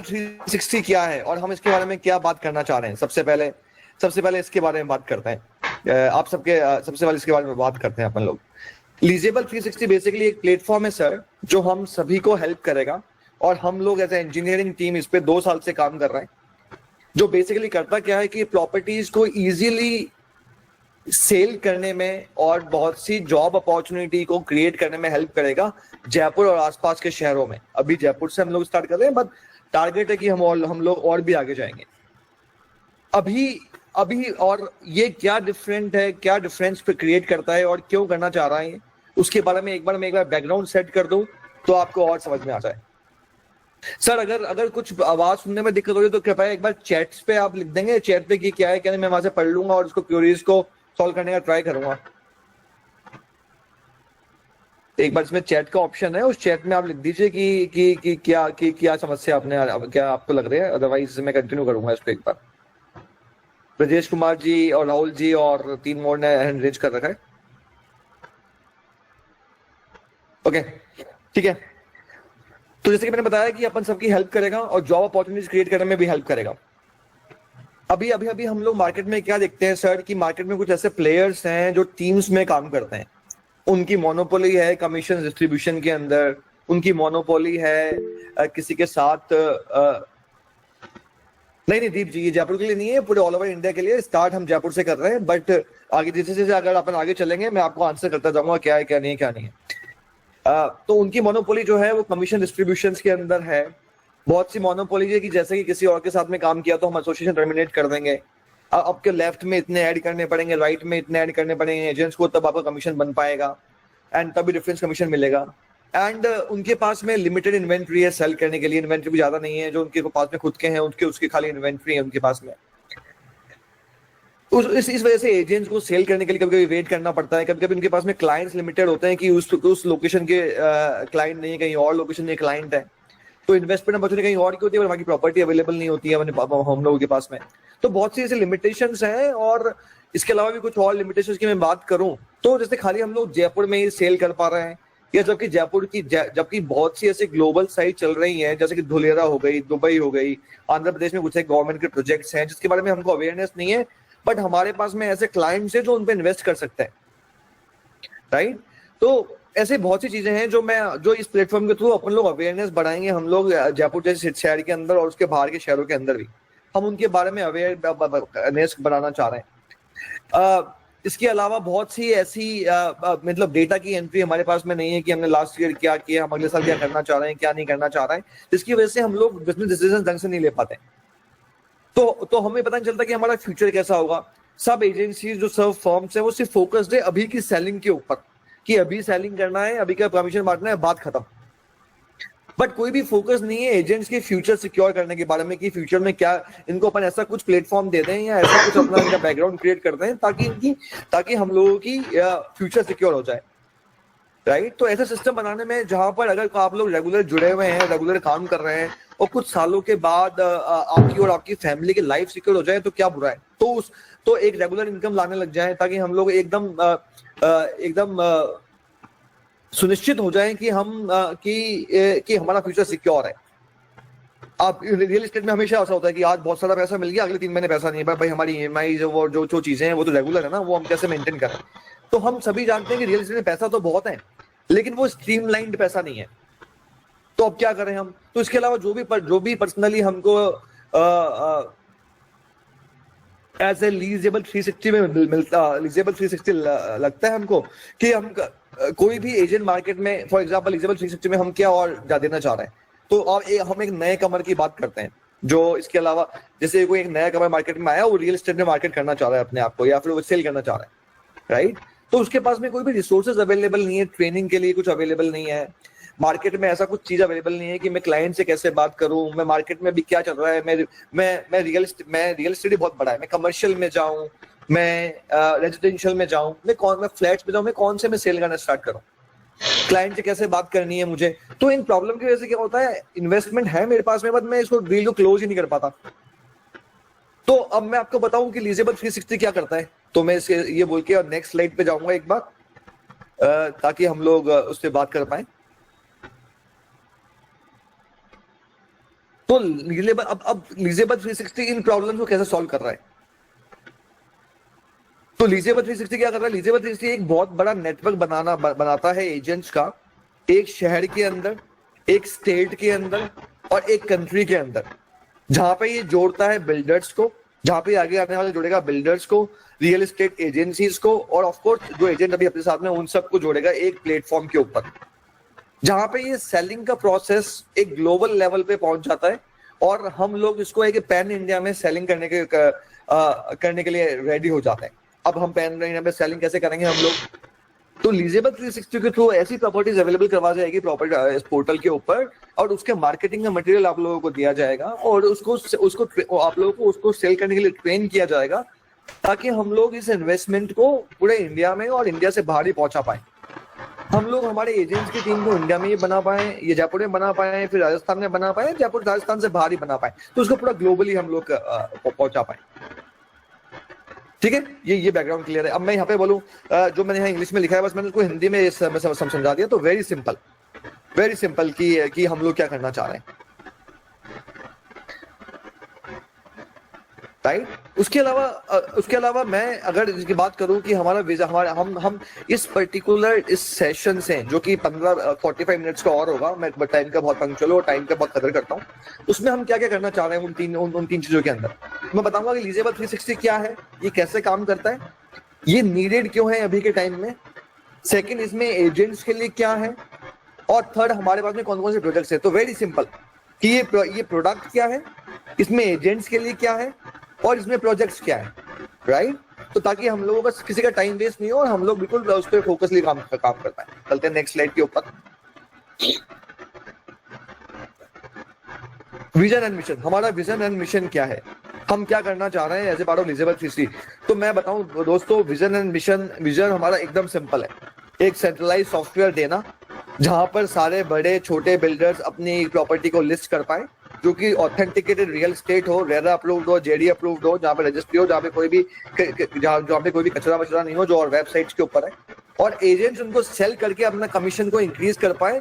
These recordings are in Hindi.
360 क्या है और हम इसके बारे में क्या बात करना चाह रहे हैं। सबसे पहले इसके बारे में बात करते हैं। आप सबके सबसे पहले इसके बारे में बात करते हैं अपन लोग। लीजेबल 360 बेसिकली एक प्लेटफॉर्म है सर, जो हम सभी को हेल्प करेगा, और हम लोग एज ए इंजीनियरिंग टीम इस पे 2 साल से काम कर रहे हैं। जो बेसिकली करता क्या है कि प्रॉपर्टीज को इजीली सेल करने में और बहुत सी जॉब अपॉर्चुनिटी को क्रिएट करने में हेल्प करेगा जयपुर और आसपास के शहरों में। अभी जयपुर से हम लोग स्टार्ट कर रहे हैं, बट टारगेट है कि हम लोग और भी आगे जाएंगे। अभी और ये क्या डिफरेंट है, क्या डिफरेंस क्रिएट करता है और क्यों करना चाह रहा है, उसके बारे में एक बार बैकग्राउंड सेट कर दूं तो आपको और समझ में आ जाए। सर अगर कुछ आवाज सुनने में दिक्कत हो रही तो कृपया एक बार चैट्स पे आप लिख देंगे, चैट पे कि क्या है क्या नहीं, मैं वहां से पढ़ लूंगा और उसको क्वेरीज को सॉल्व करने का ट्राई करूंगा। एक बार इसमें चैट का ऑप्शन है, उस चैट में आप लिख दीजिए कि क्या समस्या आपने, क्या आपको लग रहा है, अदरवाइज मैं कंटिन्यू करूंगा इस पे। एक बार ब्रजेश कुमार जी और राहुल जी और 3 मोर ने हैंड रेज कर रखा है। ओके ठीक है, तो जैसे कि मैंने बताया कि अपन सबकी हेल्प करेगा और जॉब अपॉर्चुनिटीज क्रिएट करने में भी हेल्प करेगा। अभी हम लोग मार्केट में क्या देखते हैं सर, कि मार्केट में कुछ ऐसे प्लेयर्स हैं जो टीम्स में काम करते हैं। उनकी मोनोपोली है कमीशन डिस्ट्रीब्यूशन के अंदर, उनकी मोनोपोली है किसी के साथ नहीं दीप जी, ये जयपुर के लिए नहीं है, पूरे ऑल ओवर इंडिया के लिए। स्टार्ट हम जयपुर से कर रहे हैं, बट आगे जैसे जैसे अगर अपन आगे चलेंगे मैं आपको आंसर करता जाऊंगा क्या है क्या नहीं है क्या नहीं है। तो उनकी मोनोपोली जो है वो कमीशन डिस्ट्रीब्यूशन के अंदर है। बहुत सी मोनोपोली है कि जैसे कि किसी और के साथ में काम किया तो हम एसोसिएशन टर्मिनेट कर देंगे। आपके लेफ्ट में इतने ऐड करने पड़ेंगे, राइट में इतने ऐड करने पड़ेंगे एजेंट्स को, तब आपका कमीशन बन पाएगा एंड तभी डिफरेंस कमीशन मिलेगा। एंड उनके पास में लिमिटेड इन्वेंट्री है सेल करने के लिए, इन्वेंट्री भी ज्यादा नहीं है, जो उनके पास में खुद के हैं उसके खाली इन्वेंट्री है उनके पास में। इस वजह से एजेंट्स को सेल करने के लिए कभी कभी वेट करना पड़ता है। कभी कभी उनके पास में क्लाइंट्स लिमिटेड होते हैं कि उस लोकेशन के क्लाइंट नहीं है, कहीं और लोकेशन में क्लाइंट है, तो इन्वेस्टमेंट अपॉर्चुनिटी कहीं और की होती है, बाकी प्रॉपर्टी अवेलेबल नहीं होती है हम लोगों के पास में। तो बहुत सी ऐसी लिमिटेशंस हैं, और इसके अलावा भी कुछ और लिमिटेशंस की मैं बात करूं तो जैसे खाली हम लोग जयपुर में ही सेल कर पा रहे हैं, या जबकि बहुत सी ऐसी ग्लोबल साइट चल रही हैं, जैसे कि धुलेरा हो गई, दुबई हो गई, आंध्र प्रदेश में कुछ गवर्नमेंट के प्रोजेक्ट्स हैं जिसके बारे में हमको अवेयरनेस नहीं है, बट हमारे पास में ऐसे क्लाइंट्स हैं जो उन पे इन्वेस्ट कर सकते हैं, राइट। तो ऐसे बहुत सी चीजें हैं जो इस प्लेटफॉर्म के थ्रू अपन लोग अवेयरनेस बढ़ाएंगे। हम लोग जयपुर जैसे शहर के अंदर और उसके बाहर के शहरों के अंदर भी हम उनके बारे में अवेयरनेस बनाना चाह रहे हैं। इसके अलावा बहुत सी ऐसी मतलब डेटा की एंट्री हमारे पास में नहीं है कि हमने लास्ट ईयर क्या किया, हम अगले साल क्या करना चाह रहे हैं, क्या नहीं करना चाह रहे हैं, जिसकी वजह से हम लोग बिजनेस डिसीजन ढंग से नहीं ले पाते। तो हमें पता नहीं चलता कि हमारा फ्यूचर कैसा होगा। सब एजेंसीज जो सब फर्म्स है वो सिर्फ फोकस्ड है अभी की सेलिंग के ऊपर, कि अभी सेलिंग करना है, अभी का कमीशन बांटना है, बात खत्म। बट कोई भी फोकस नहीं है एजेंट्स के फ्यूचर सिक्योर करने के बारे में, कि फ्यूचर में क्या इनको अपन ऐसा कुछ प्लेटफॉर्म दे दें या ऐसा कुछ अपना इनका बैकग्राउंड क्रिएट कर दें ताकि हम लोगों की फ्यूचर सिक्योर हो जाए, राइट। तो ऐसा सिस्टम बनाने में जहां पर अगर आप लोग रेगुलर जुड़े हुए हैं, रेगुलर काम कर रहे हैं, और कुछ सालों के बाद आपकी और आपकी फैमिली की लाइफ सिक्योर हो जाए तो क्या बुरा है। तो एक रेगुलर इनकम लाने लग जाए, ताकि हम लोग एकदम सुनिश्चित हो जाए कि कि हमारा फ्यूचर सिक्योर है। आप रियल एस्टेट में हमेशा ऐसा होता है कि आज बहुत सारा पैसा मिल गया, अगले 3 महीने पैसा नहीं है, भाई हमारी ईएमआई जो चीजें हैं वो तो रेगुलर है ना, वो हम कैसे मेंटेन करें। तो हम सभी जानते हैं कि रियल एस्टेट में पैसा तो बहुत है, लेकिन वो स्ट्रीमलाइंड पैसा नहीं है। तो अब क्या करें हम। तो इसके अलावा जो भी पर्सनली हमको एज ए लीजेबल 360 में लीजेबल 360 लगता है हमको, कि हम कोई भी एजेंट मार्केट में, फॉर एग्जांपल लीजेबल 360 में हम क्या और देना चाह रहे हैं। तो हम एक नए कमर की बात करते हैं, जो इसके अलावा जैसे कोई एक नया कमर मार्केट में आया, वो रियल एस्टेट में मार्केट करना चाह रहा है अपने आप को, या फिर वो सेल करना चाह रहा है, राइट। तो उसके पास में कोई भी रिसोर्सेज अवेलेबल नहीं है, ट्रेनिंग के लिए कुछ अवेलेबल नहीं है, मार्केट में ऐसा कुछ चीज अवेलेबल नहीं है कि मैं क्लाइंट से कैसे बात करूं, मैं मार्केट में भी क्या चल रहा है, मैं रियल एस्टेट बहुत बड़ा है, मैं कमर्शियल में जाऊं, मैं रेजिडेंशियल में जाऊं, मैं फ्लैट्स में जाऊं, मैं कौन से में सेल करना स्टार्ट करूं, क्लाइंट से कैसे बात करनी है मुझे। तो इन प्रॉब्लम की वजह से क्या होता है, इन्वेस्टमेंट है मेरे पास में, बट मैं इसको डील को क्लोज ही नहीं कर पाता। तो अब मैं आपको बताऊं कि लीजेबल 360 क्या करता है। तो मैं ये बोल के और नेक्स्ट स्लाइड पे जाऊंगा एक बार, ताकि हम लोग उस पर बात कर पाए। तो लीजेबल अब लीजेबल 360 इन प्रॉब्लम्स को कैसे सॉल्व कर रहा है? तो लीजेबल 360 क्या कर रहा है? लीजेबल 360 एक बहुत बड़ा नेटवर्क बनाता है एजेंट्स का, एक शहर के अंदर, एक स्टेट के अंदर और एक कंट्री के अंदर, जहां पे ये जोड़ता है बिल्डर्स को, जहां पे आगे आने वाले जोड़ेगा बिल्डर्स को, रियल एस्टेट एजेंसीज को, और ऑफ कोर्स जो एजेंट अभी अपने साथ में उन सबको जोड़ेगा एक प्लेटफॉर्म के ऊपर, जहां पे ये सेलिंग का प्रोसेस एक ग्लोबल लेवल पे पहुंच जाता है और हम लोग इसको एक पैन इंडिया में सेलिंग करने के लिए रेडी हो जाते हैं। अब हम पैन इंडिया में सेलिंग कैसे करेंगे हम लोग? तो लीजेबल 360 के थ्रू ऐसी प्रॉपर्टीज अवेलेबल करवा जाएगी प्रॉपर्टी इस पोर्टल के ऊपर, और उसके मार्केटिंग का मटेरियल आप लोगों को दिया जाएगा और उसको आप लोगों को उसको सेल करने के लिए ट्रेन किया जाएगा, ताकि हम लोग इस इन्वेस्टमेंट को पूरे इंडिया में और इंडिया से बाहर ही पहुंचा पाए। हम लोग हमारे एजेंट्स की टीम को इंडिया में ये बना पाए, ये जयपुर में बना पाए, फिर राजस्थान में बना पाए, जयपुर राजस्थान से बाहर ही बना पाए, तो उसको पूरा ग्लोबली हम लोग पहुंचा पाए। ठीक है, ये बैकग्राउंड क्लियर है। अब मैं यहाँ पे बोलूँ जो मैंने यहाँ इंग्लिश में लिखा है, बस मैंने उसको हिंदी में समझा दिया। तो वेरी सिंपल कि हम लोग क्या करना चाह रहे हैं, राइट। उसके अलावा मैं अगर इसकी बात करूं कि हमारा हम इस पर्टिकुलर इस सेशन से, जो कि 45 मिनट्स का और होगा, मैं टाइम का बहुत पंक्चुअल और टाइम का बहुत कदर करता हूं, उसमें हम क्या क्या करना चाह रहे हैं उन तीन चीजों के अंदर मैं बताऊंगा कि लीजेबल 360 क्या है, ये कैसे काम करता है, ये नीडेड क्यों है अभी के टाइम में, सेकंड इसमें एजेंट्स के लिए क्या है, और थर्ड हमारे पास में कौन कौन से प्रोजेक्ट्स है। तो वेरी सिंपल कि ये प्रोडक्ट क्या है, इसमें एजेंट्स के लिए क्या है, और इसमें प्रोजेक्ट्स क्या है, राइट। तो ताकि हम लोगों का किसी का टाइम वेस्ट नहीं हो और हम लोग बिल्कुल उस पर फोकसली काम कर पाए। चलते हैं नेक्स्ट स्लाइड के ऊपर। विजन एंड मिशन, हमारा विजन एंड मिशन क्या है, हम क्या करना चाह रहे हैं एज ए पार्ट ऑफ लीजेबल 360। तो मैं बताऊं दोस्तों, विजन एंड विजन हमारा एकदम सिंपल है, एक सेंट्रलाइज सॉफ्टवेयर देना जहां पर सारे बड़े छोटे बिल्डर्स अपनी प्रॉपर्टी को लिस्ट कर पाए, जो कि ऑथेंटिकेटेड रियल स्टेट हो, रेरा अप्रूव्ड हो, जेडी अप्रूव्ड हो, जहाँ पे रजिस्ट्री हो, जहाँ पे कोई भी कचरा वचरा नहीं हो, जो और वेबसाइट्स के ऊपर है, और एजेंट्स उनको सेल करके अपना कमीशन को इंक्रीज कर पाए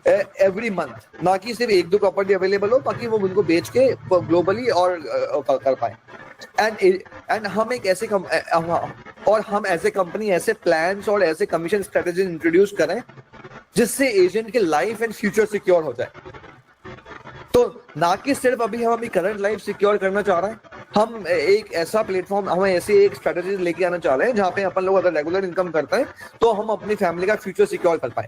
एवरी मंथ, ना कि सिर्फ एक दो प्रॉपर्टी अवेलेबल हो, ताकि वो उनको बेच के ग्लोबली और कर पाए। एंड हम एक ऐसे हम एज ए कंपनी ऐसे प्लान्स और ऐसे कमीशन स्ट्रेटेजी इंट्रोड्यूस करें जिससे एजेंट के लाइफ एंड फ्यूचर सिक्योर हो जाए। तो ना कि सिर्फ अभी हम करंट लाइफ सिक्योर करना चाह रहे हैं, हम एक ऐसा प्लेटफॉर्म, हम ऐसी एक स्ट्रेटेजी लेके आना चाह रहे हैं जहां पे अपन लोग अगर रेगुलर इनकम करते हैं तो हम अपनी फैमिली का फ्यूचर सिक्योर कर पाए।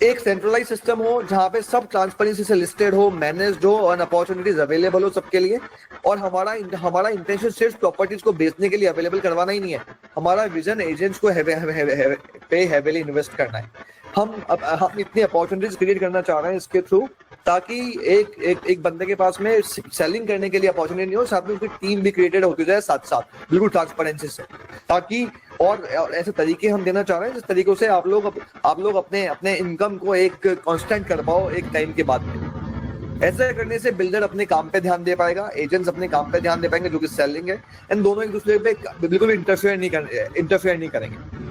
एक सेंट्रलाइज सिस्टम हो जहां पे सब ट्रांसपेरेंसी से लिस्टेड हो, मैनेज्ड हो और अपॉर्चुनिटीज अवेलेबल हो सबके लिए। और हमारा इंटेंशन सिर्फ प्रॉपर्टीज को बेचने के लिए अवेलेबल करवाना ही नहीं है, हमारा विजन एजेंट्स को हेवीली इन्वेस्ट करना है। हम इतनी अपॉर्चुनिटीज क्रिएट करना चाह रहे हैं इसके थ्रू, ताकि एक बंदे के पास में सेलिंग करने के लिए अपॉर्चुनिटी नहीं हो, साथ में उसकी टीम भी क्रिएटेड होती जाए साथ साथ बिल्कुल ट्रांसपेरेंसी से, ताकि और ऐसे तरीके हम देना चाह रहे हैं जिस तरीकों से आप लोग अपने इनकम को एक कांस्टेंट कर पाओ एक टाइम के बाद में। ऐसा करने से बिल्डर अपने काम पे ध्यान दे पाएगा, एजेंट्स अपने काम पे ध्यान दे पाएंगे जो कि सेलिंग है, एंड दोनों एक दूसरे पे बिल्कुल भी इंटरफेयर नहीं करेंगे।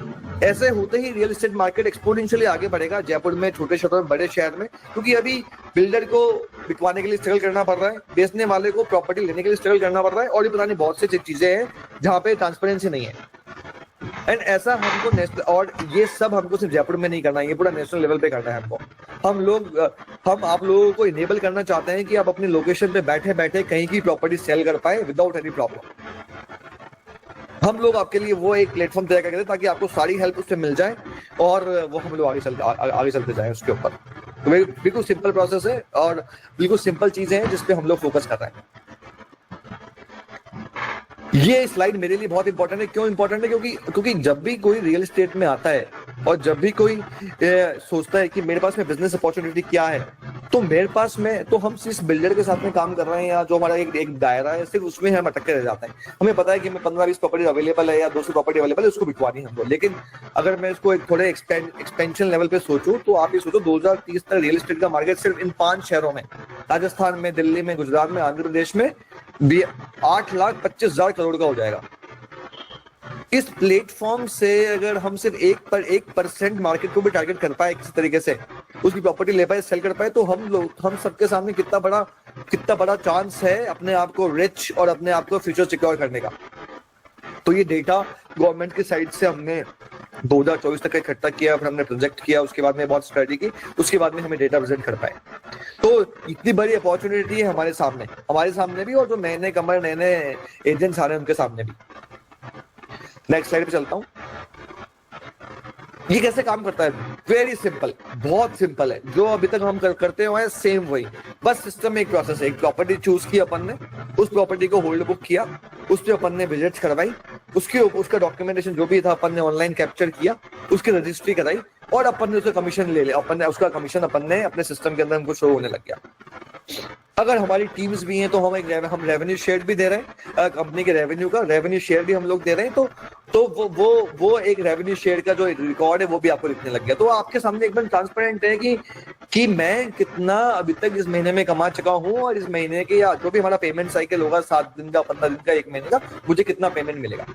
ऐसे होते ही रियल एस्टेट मार्केट एक्सपोनेंशियली आगे बढ़ेगा जयपुर में, छोटे शहरों में, बड़े शहर में, क्योंकि अभी बिल्डर को बिकवाने के लिए स्ट्रगल करना पड़ रहा है, बेचने वाले को प्रॉपर्टी लेने के लिए स्ट्रगल करना पड़ रहा है, और भी पता नहीं बहुत सी चीजें हैं जहाँ पे ट्रांसपेरेंसी नहीं है। एंड ऐसा हमको नेशनल, और ये सब हमको सिर्फ जयपुर में नहीं करना है, ये पूरा नेशनल लेवल पे करना है हमको। हम आप लोगों को इनेबल करना चाहते हैं कि आप अपनी लोकेशन पे बैठे बैठे कहीं की प्रॉपर्टी सेल कर पाए विदाउट एनी प्रॉब्लम। हम लोग आपके लिए वो एक प्लेटफॉर्म तैयार करते हैं ताकि आपको सारी हेल्प उससे मिल जाए और वो हम लोग आगे चलते जाए उसके ऊपर। तो बिल्कुल सिंपल प्रोसेस है और बिल्कुल सिंपल चीजें हैं जिसपे हम लोग फोकस कर रहे हैं। ये स्लाइड मेरे लिए बहुत इंपॉर्टेंट है। क्यों इंपॉर्टेंट है? क्योंकि जब भी कोई रियल एस्टेट में आता है और जब भी कोई सोचता है कि मेरे पास में बिजनेस अपॉर्चुनिटी क्या है, तो मेरे पास में तो हम सिर्फ बिल्डर के साथ में काम कर रहे हैं या जो हमारा एक दायरा है सिर्फ उसमें हम अटक के रह जाते हैं। हमें पता है कि मैं 15-20 प्रॉपर्टी अवेलेबल है या 200 प्रॉपर्टी अवेलेबल है, उसको बिकवानी है हमको। लेकिन अगर मैं इसको एक थोड़े एक्सपेंशन लेवल पे सोचूं तो आप ये सोचो 2030 तक रियल एस्टेट का मार्केट सिर्फ इन 5 शहरों में, राजस्थान में, दिल्ली में, गुजरात में, आंध्र प्रदेश में 8,25,000 करोड़ का हो जाएगा। इस प्लेटफॉर्म से अगर हम सिर्फ 1% मार्केट को भी टारगेट कर पाए किसी तरीके से, उसकी प्रॉपर्टी ले पाए, सेल कर पाए, तो हम सबके सामने कितना बड़ा चांस है अपने आप को रिच और अपने आप को फ्यूचर सिक्योर करने का। तो ये डेटा गवर्नमेंट की साइड से हमने 2024 तक इकट्ठा किया, फिर हमने प्रोजेक्ट किया, उसके बाद में बहुत स्टडी की, उसके बाद में हमें डेटा प्रेजेंट कर पाए। तो इतनी बड़ी अपॉर्चुनिटी है हमारे सामने भी, और जो नए नए एजेंट्स आ रहे हैं उनके सामने भी। नेक्स्ट स्लाइड पे चलता हूं। ये कैसे काम करता है? वेरी सिंपल, बहुत सिंपल है। जो अभी तक हम करते हुए हैं सेम वही, बस सिस्टम में एक प्रोसेस है। एक प्रॉपर्टी चूज की अपन ने, उस प्रॉपर्टी को होल्ड बुक किया, उस पर अपन ने विजिट्स करवाई, उसका डॉक्यूमेंटेशन जो भी था अपन ने ऑनलाइन कैप्चर किया, उसकी रजिस्ट्री कराई, और अपन ने उसका कमीशन ले लिया। उसका कमीशन अपन ने अपने सिस्टम के अंदर हमको शो होने लग गया। अगर हमारी टीम्स भी हैं तो हम रेवेन्यू शेयर भी दे रहे हैं, कंपनी के रेवेन्यू शेयर भी हम लोग दे रहे हैं। तो वो एक रेवेन्यू शेयर का जो रिकॉर्ड है वो भी आपको दिखने लग गया। तो आपके सामने एकदम ट्रांसपेरेंट है कि मैं कितना अभी तक इस महीने में कमा चुका हूं, और इस महीने के या जो भी हमारा पेमेंट साइकिल होगा 7 दिन का, 15 दिन का, 1 महीने का, मुझे कितना पेमेंट मिलेगा।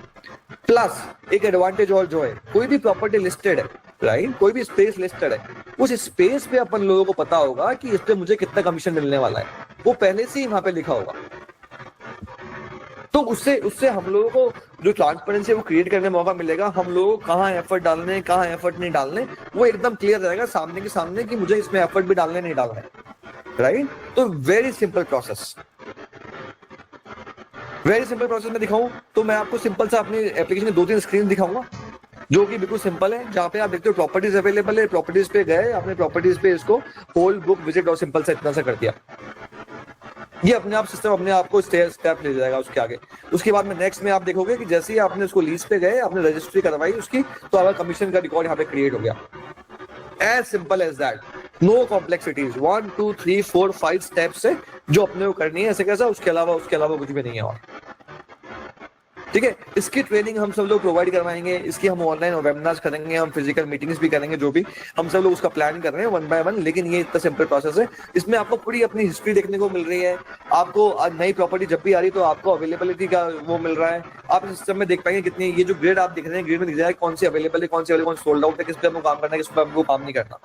प्लस एक एडवांटेज और जो है, कोई भी प्रॉपर्टी लिस्टेड है, राइट, कोई भी स्पेस लिस्टेड है, उस स्पेस पे अपन लोगों को पता होगा कि इस पे मुझे कितना कमीशन मिलने वाला है, वो पहले से ही वहां पे लिखा होगा। तो उससे हम लोगों को जो ट्रांसपेरेंसी वो क्रिएट करने में मौका मिलेगा। हम लोगों को कहाँ एफर्ट डालने, कहाँ एफर्ट नहीं डालने, वो एकदम क्लियर रहेगा सामने के सामने कि मुझे इसमें एफर्ट भी डालने नहीं डालना है, राइट। तो वेरी सिंपल प्रोसेस में दिखाऊं तो मैं आपको सिंपल सा अपनी एप्लीकेशन में 2-3 स्क्रीन दिखाऊंगा जो कि बिल्कुल सिंपल है, जहां पे आप देखते हो प्रॉपर्टीज अवेलेबल है, प्रॉपर्टीज पे गए, आपने प्रॉपर्टीज पे इसको होल्ड बुक विजिट और सिंपल सा इतना सा कर दिया। ये अपने आप सिस्टम अपने आप को स्टेप ले जाएगा उसके आगे। उसके बाद में नेक्स्ट में आप देखोगे कि जैसे ही आपने उसको लीज पे गए, आपने रजिस्ट्री करवाई उसकी, तो आपका कमीशन का रिकॉर्ड यहाँ पे क्रिएट हो गया। As simple as that, no complexities. 1 2 3 4 5 steps है जो अपने को करनी है, ऐसे कैसा, उसके अलावा कुछ भी नहीं है। और ठीक है, इसकी ट्रेनिंग हम सब लोग प्रोवाइड करवाएंगे, इसकी हम ऑनलाइन वेबिनार्स करेंगे, हम फिजिकल मीटिंग्स भी करेंगे, जो भी हम सब लोग उसका प्लान कर रहे हैं 1 बाय 1। लेकिन ये इतना सिंपल प्रोसेस है, इसमें आपको पूरी अपनी हिस्ट्री देखने को मिल रही है। आपको नई प्रॉपर्टी जब भी आ रही है तो आपको अवेलेबिलिटी का वो मिल रहा है। आप इस सिस्टम में देख पाएंगे कितनी, ये जो ग्रेड आप दिख रहे हैं, ग्रेड में दिख जाएगा कौन सी अवेलेबल है, कौन सोल्ड आउट है, किस पे हमको काम करना है, किस पे हमको काम नहीं करना।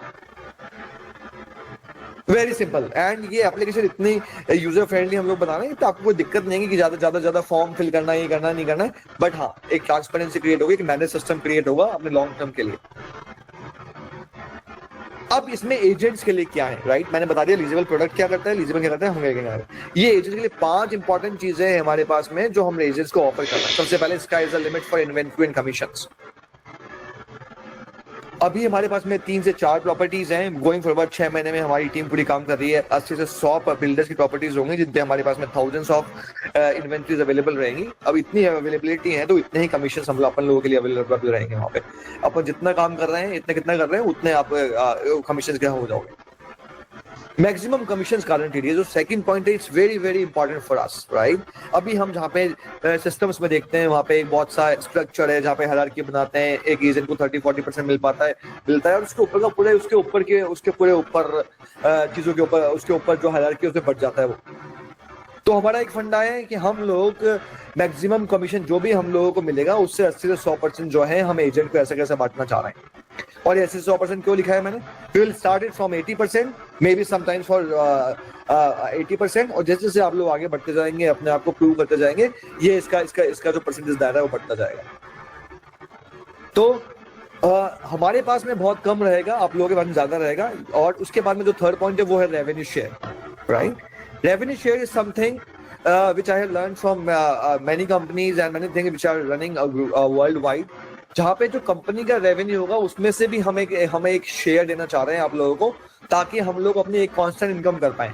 Very simple. एंड ये एप्लीकेशन इतनी यूजर फ्रेंडली हम लोग बना रहे हैं तो आपको कोई दिक्कत नहीं है कि ज्यादा फॉर्म फिल करना है, ये करना नहीं करना है। बट हाँ, एक ट्रांसपेरेंसी क्रिएट होगी, एक मैनेज सिस्टम क्रिएट होगा अपने लॉन्ग टर्म के लिए। अब इसमें एजेंट्स के लिए क्या है, राइट, मैंने बता दिया लीजेबल प्रोडक्ट क्या करता है, लीजेबल क्या करता है, हम ये एजेंट्स के लिए 5 इंपॉर्टेंट चीजें हैं हमारे पास में जो हम एजेंट्स को ऑफर करते हैं। सबसे पहले sky is the limit for inventory and commissions. अभी हमारे पास में 3 से 4 प्रॉपर्टीज हैं। गोइंग फॉरवर्ड 6 महीने में हमारी टीम पूरी काम कर रही है। 80 से 100 बिल्डर्स की प्रॉपर्टीज होंगी जिन पे हमारे पास में थाउजेंड्स ऑफ इन्वेंटरीज अवेलेबल रहेंगी। अब इतनी अवेलेबिलिटी है तो इतने ही कमीशन हम लोग अपन लोगों के लिए अवेलेबल रहेंगे वहाँ पे। अपन जितना काम कर रहे हैं, कितना कर रहे हैं, उतने आप कमीशन क्या हो जाओगे। Maximum commissions guaranteed. ये जो सेकंड पॉइंट है, it's very very important for us, right. अभी हम जहाँ पे सिस्टम्स में देखते हैं, वहाँ पे एक बहुत सा स्ट्रक्चर है जहाँ पे हायरार्की बनाते हैं, एक एजेंट को 30-40% मिलता है, और उसके ऊपर का पूरे उसके पूरे ऊपर चीजों के ऊपर उसके ऊपर जो हायरार्की उसमें बढ़ जाता है वो। तो हमारा एक फंडा है कि हम लोग मैक्सिमम कमीशन जो भी हम लोगों को मिलेगा उससे 80 से 100% जो है हम एजेंट को ऐसा कैसे बांटना चाह रहे हैं। और 80 से 100% क्यों लिखा है मैंने? We will start it from 80%, maybe sometimes for 80%, और जैसे जैसे आप लोग आगे बढ़ते जाएंगे, अपने आप को प्रूव करते जाएंगे, ये इसका जो परसेंटेज दायरा है वो बढ़ता जाएगा। तो हमारे पास में बहुत कम रहेगा, आप लोगों के पास में ज्यादा रहेगा। और उसके बाद में जो थर्ड पॉइंट है वो है revenue share, right. Revenue share is something which I have learned from many companies and many things which are running worldwide. जहाँ पे जो कंपनी का रेवेन्यू होगा उसमें से भी हमें एक शेयर देना चाह रहे हैं आप लोगों को, ताकि हम लोग अपनी एक कांस्टेंट इनकम कर पाए।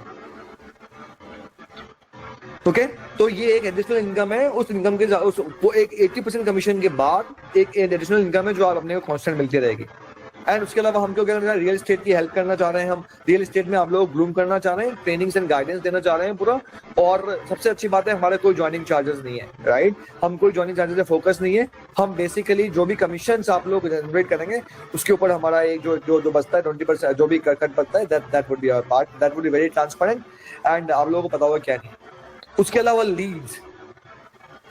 ओके, तो ये एक एडिशनल इनकम है। उस इनकम के वो एक 80% कमीशन के बाद एक एडिशनल इनकम है जो आप अपने को कांस्टेंट मिलती रहेगी। एंड उसके अलावा हम क्यों करना चाह रहे हैं, रियल एस्टेट की हेल्प करना चाह रहे हैं। हम रियल एस्टेट में आप लोगों को ग्रूम करना चाह रहे हैं, ट्रेनिंग्स एंड गाइडेंस देना चाह रहे हैं पूरा। और सबसे अच्छी बात है, हमारे कोई ज्वाइनिंग चार्जेस नहीं है, राइट। हम कोई ज्वाइनिंग चार्जेस पे फोकस नहीं है। हम बेसिकली जो भी कमीशंस आप लोग जनरेट करेंगे उसके ऊपर हमारा एक जो बचता है 20% जो भी कट बचता है, that would be our part, that would be very transparent and आप लोगों को पता होगा क्या नहीं। उसके अलावा लीड्स,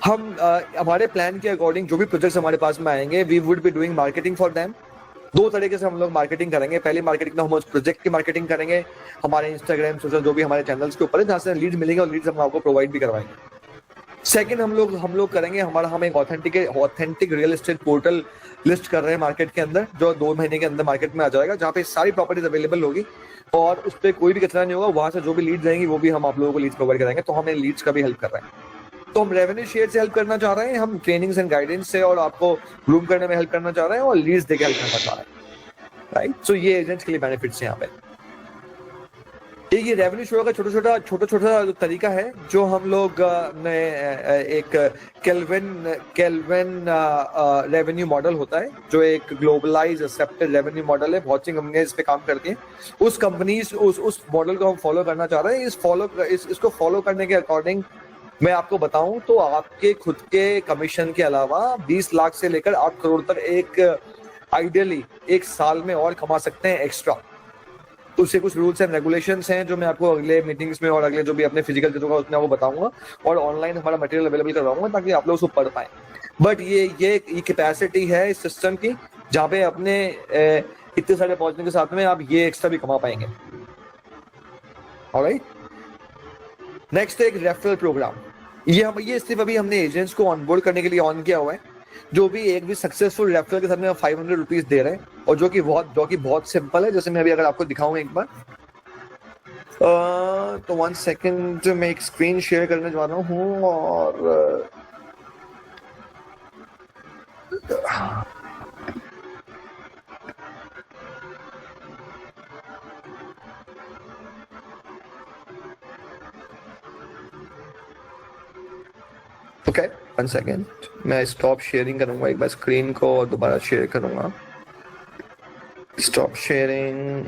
हम हमारे प्लान के अकॉर्डिंग जो भी प्रोजेक्ट्स हमारे पास में आएंगे, we would be doing marketing for them, दो तरीके से हम लोग मार्केटिंग करेंगे। पहली मार्केटिंग तो हम उस प्रोजेक्ट की मार्केटिंग करेंगे हमारे इंस्टाग्राम सोशल जो भी हमारे चैनल्स के ऊपर है, जहाँ से लीड्स मिलेंगे और लीड्स हम आपको प्रोवाइड भी करवाएंगे। सेकंड हम लोग करेंगे हम एक authentic real estate portal list कर रहे हैं मार्केट के अंदर, जो 2 महीने के अंदर मार्केट में आ जाएगा, जहाँ पे सारी प्रॉपर्टीज अवेलेबल होगी और उस पर कोई भी कचरा नहीं होगा। वहां से जो भी लीड्स आएंगी वो भी हम आप लोगों को लीड्स प्रोवाइड कराएंगे। तो हम लीड्स का भी हेल्प कर रहे हैं। तो हम रेवेन्यू शेयर से हेल्प करना चाह रहे हैं, हम ट्रेनिंग्स एंड गाइडेंस से और आपको ग्रूम करने में हेल्प करना चाह रहे हैं और लीड्स देके हेल्प करना चाह रहे हैं, राइट। सो ये एजेंट्स के लिए बेनिफिट्स हैं यहाँ पे। ये रेवेन्यू शो का छोटा छोटा तरीका है जो हम लोग ने एक केल्विन रेवेन्यू मॉडल होता है, जो एक ग्लोबलाइज एक्सेप्टेड रेवेन्यू मॉडल है। बहुत सी कंपनियां इस पे काम करती हैं। उस कंपनी उस मॉडल को हम फॉलो करना चाह रहे हैं। इसको फॉलो करने के अकॉर्डिंग मैं आपको बताऊं तो आपके खुद के कमीशन के अलावा 20 लाख से लेकर 8 करोड़ तक एक आइडियली एक साल में और कमा सकते हैं एक्स्ट्रा। उससे कुछ रूल्स एंड रेगुलेशंस हैं जो मैं आपको अगले मीटिंग्स में और अगले जो भी अपने फिजिकल चीजों का उसमें आपको बताऊंगा और ऑनलाइन हमारा मटेरियल अवेलेबल करवाऊंगा ताकि आप लोग उसको पढ़ पाए। बट ये कैपेसिटी है इस सिस्टम की जहाँ पे अपने इतने सारे पहुंचने के साथ में आप ये एक्स्ट्रा भी कमा पाएंगे। ऑलराइट, नेक्स्ट एक रेफरल प्रोग्राम। ये सिर्फ अभी हमने एजेंट्स को ऑनबोर्ड करने के लिए ऑन किया हुआ है। जो भी एक भी सक्सेसफुल रेफरल के साथ में 500 रुपीज दे रहे हैं और जो कि बहुत सिंपल है। जैसे मैं अभी अगर आपको दिखाऊं एक बार तो 1 सेकंड मैं एक स्क्रीन शेयर करने जा रहा हूं और ओके 1 सेकेंड मैं स्टॉप शेयरिंग करूंगा एक बार स्क्रीन को और दोबारा शेयर करूंगा। Stop sharing,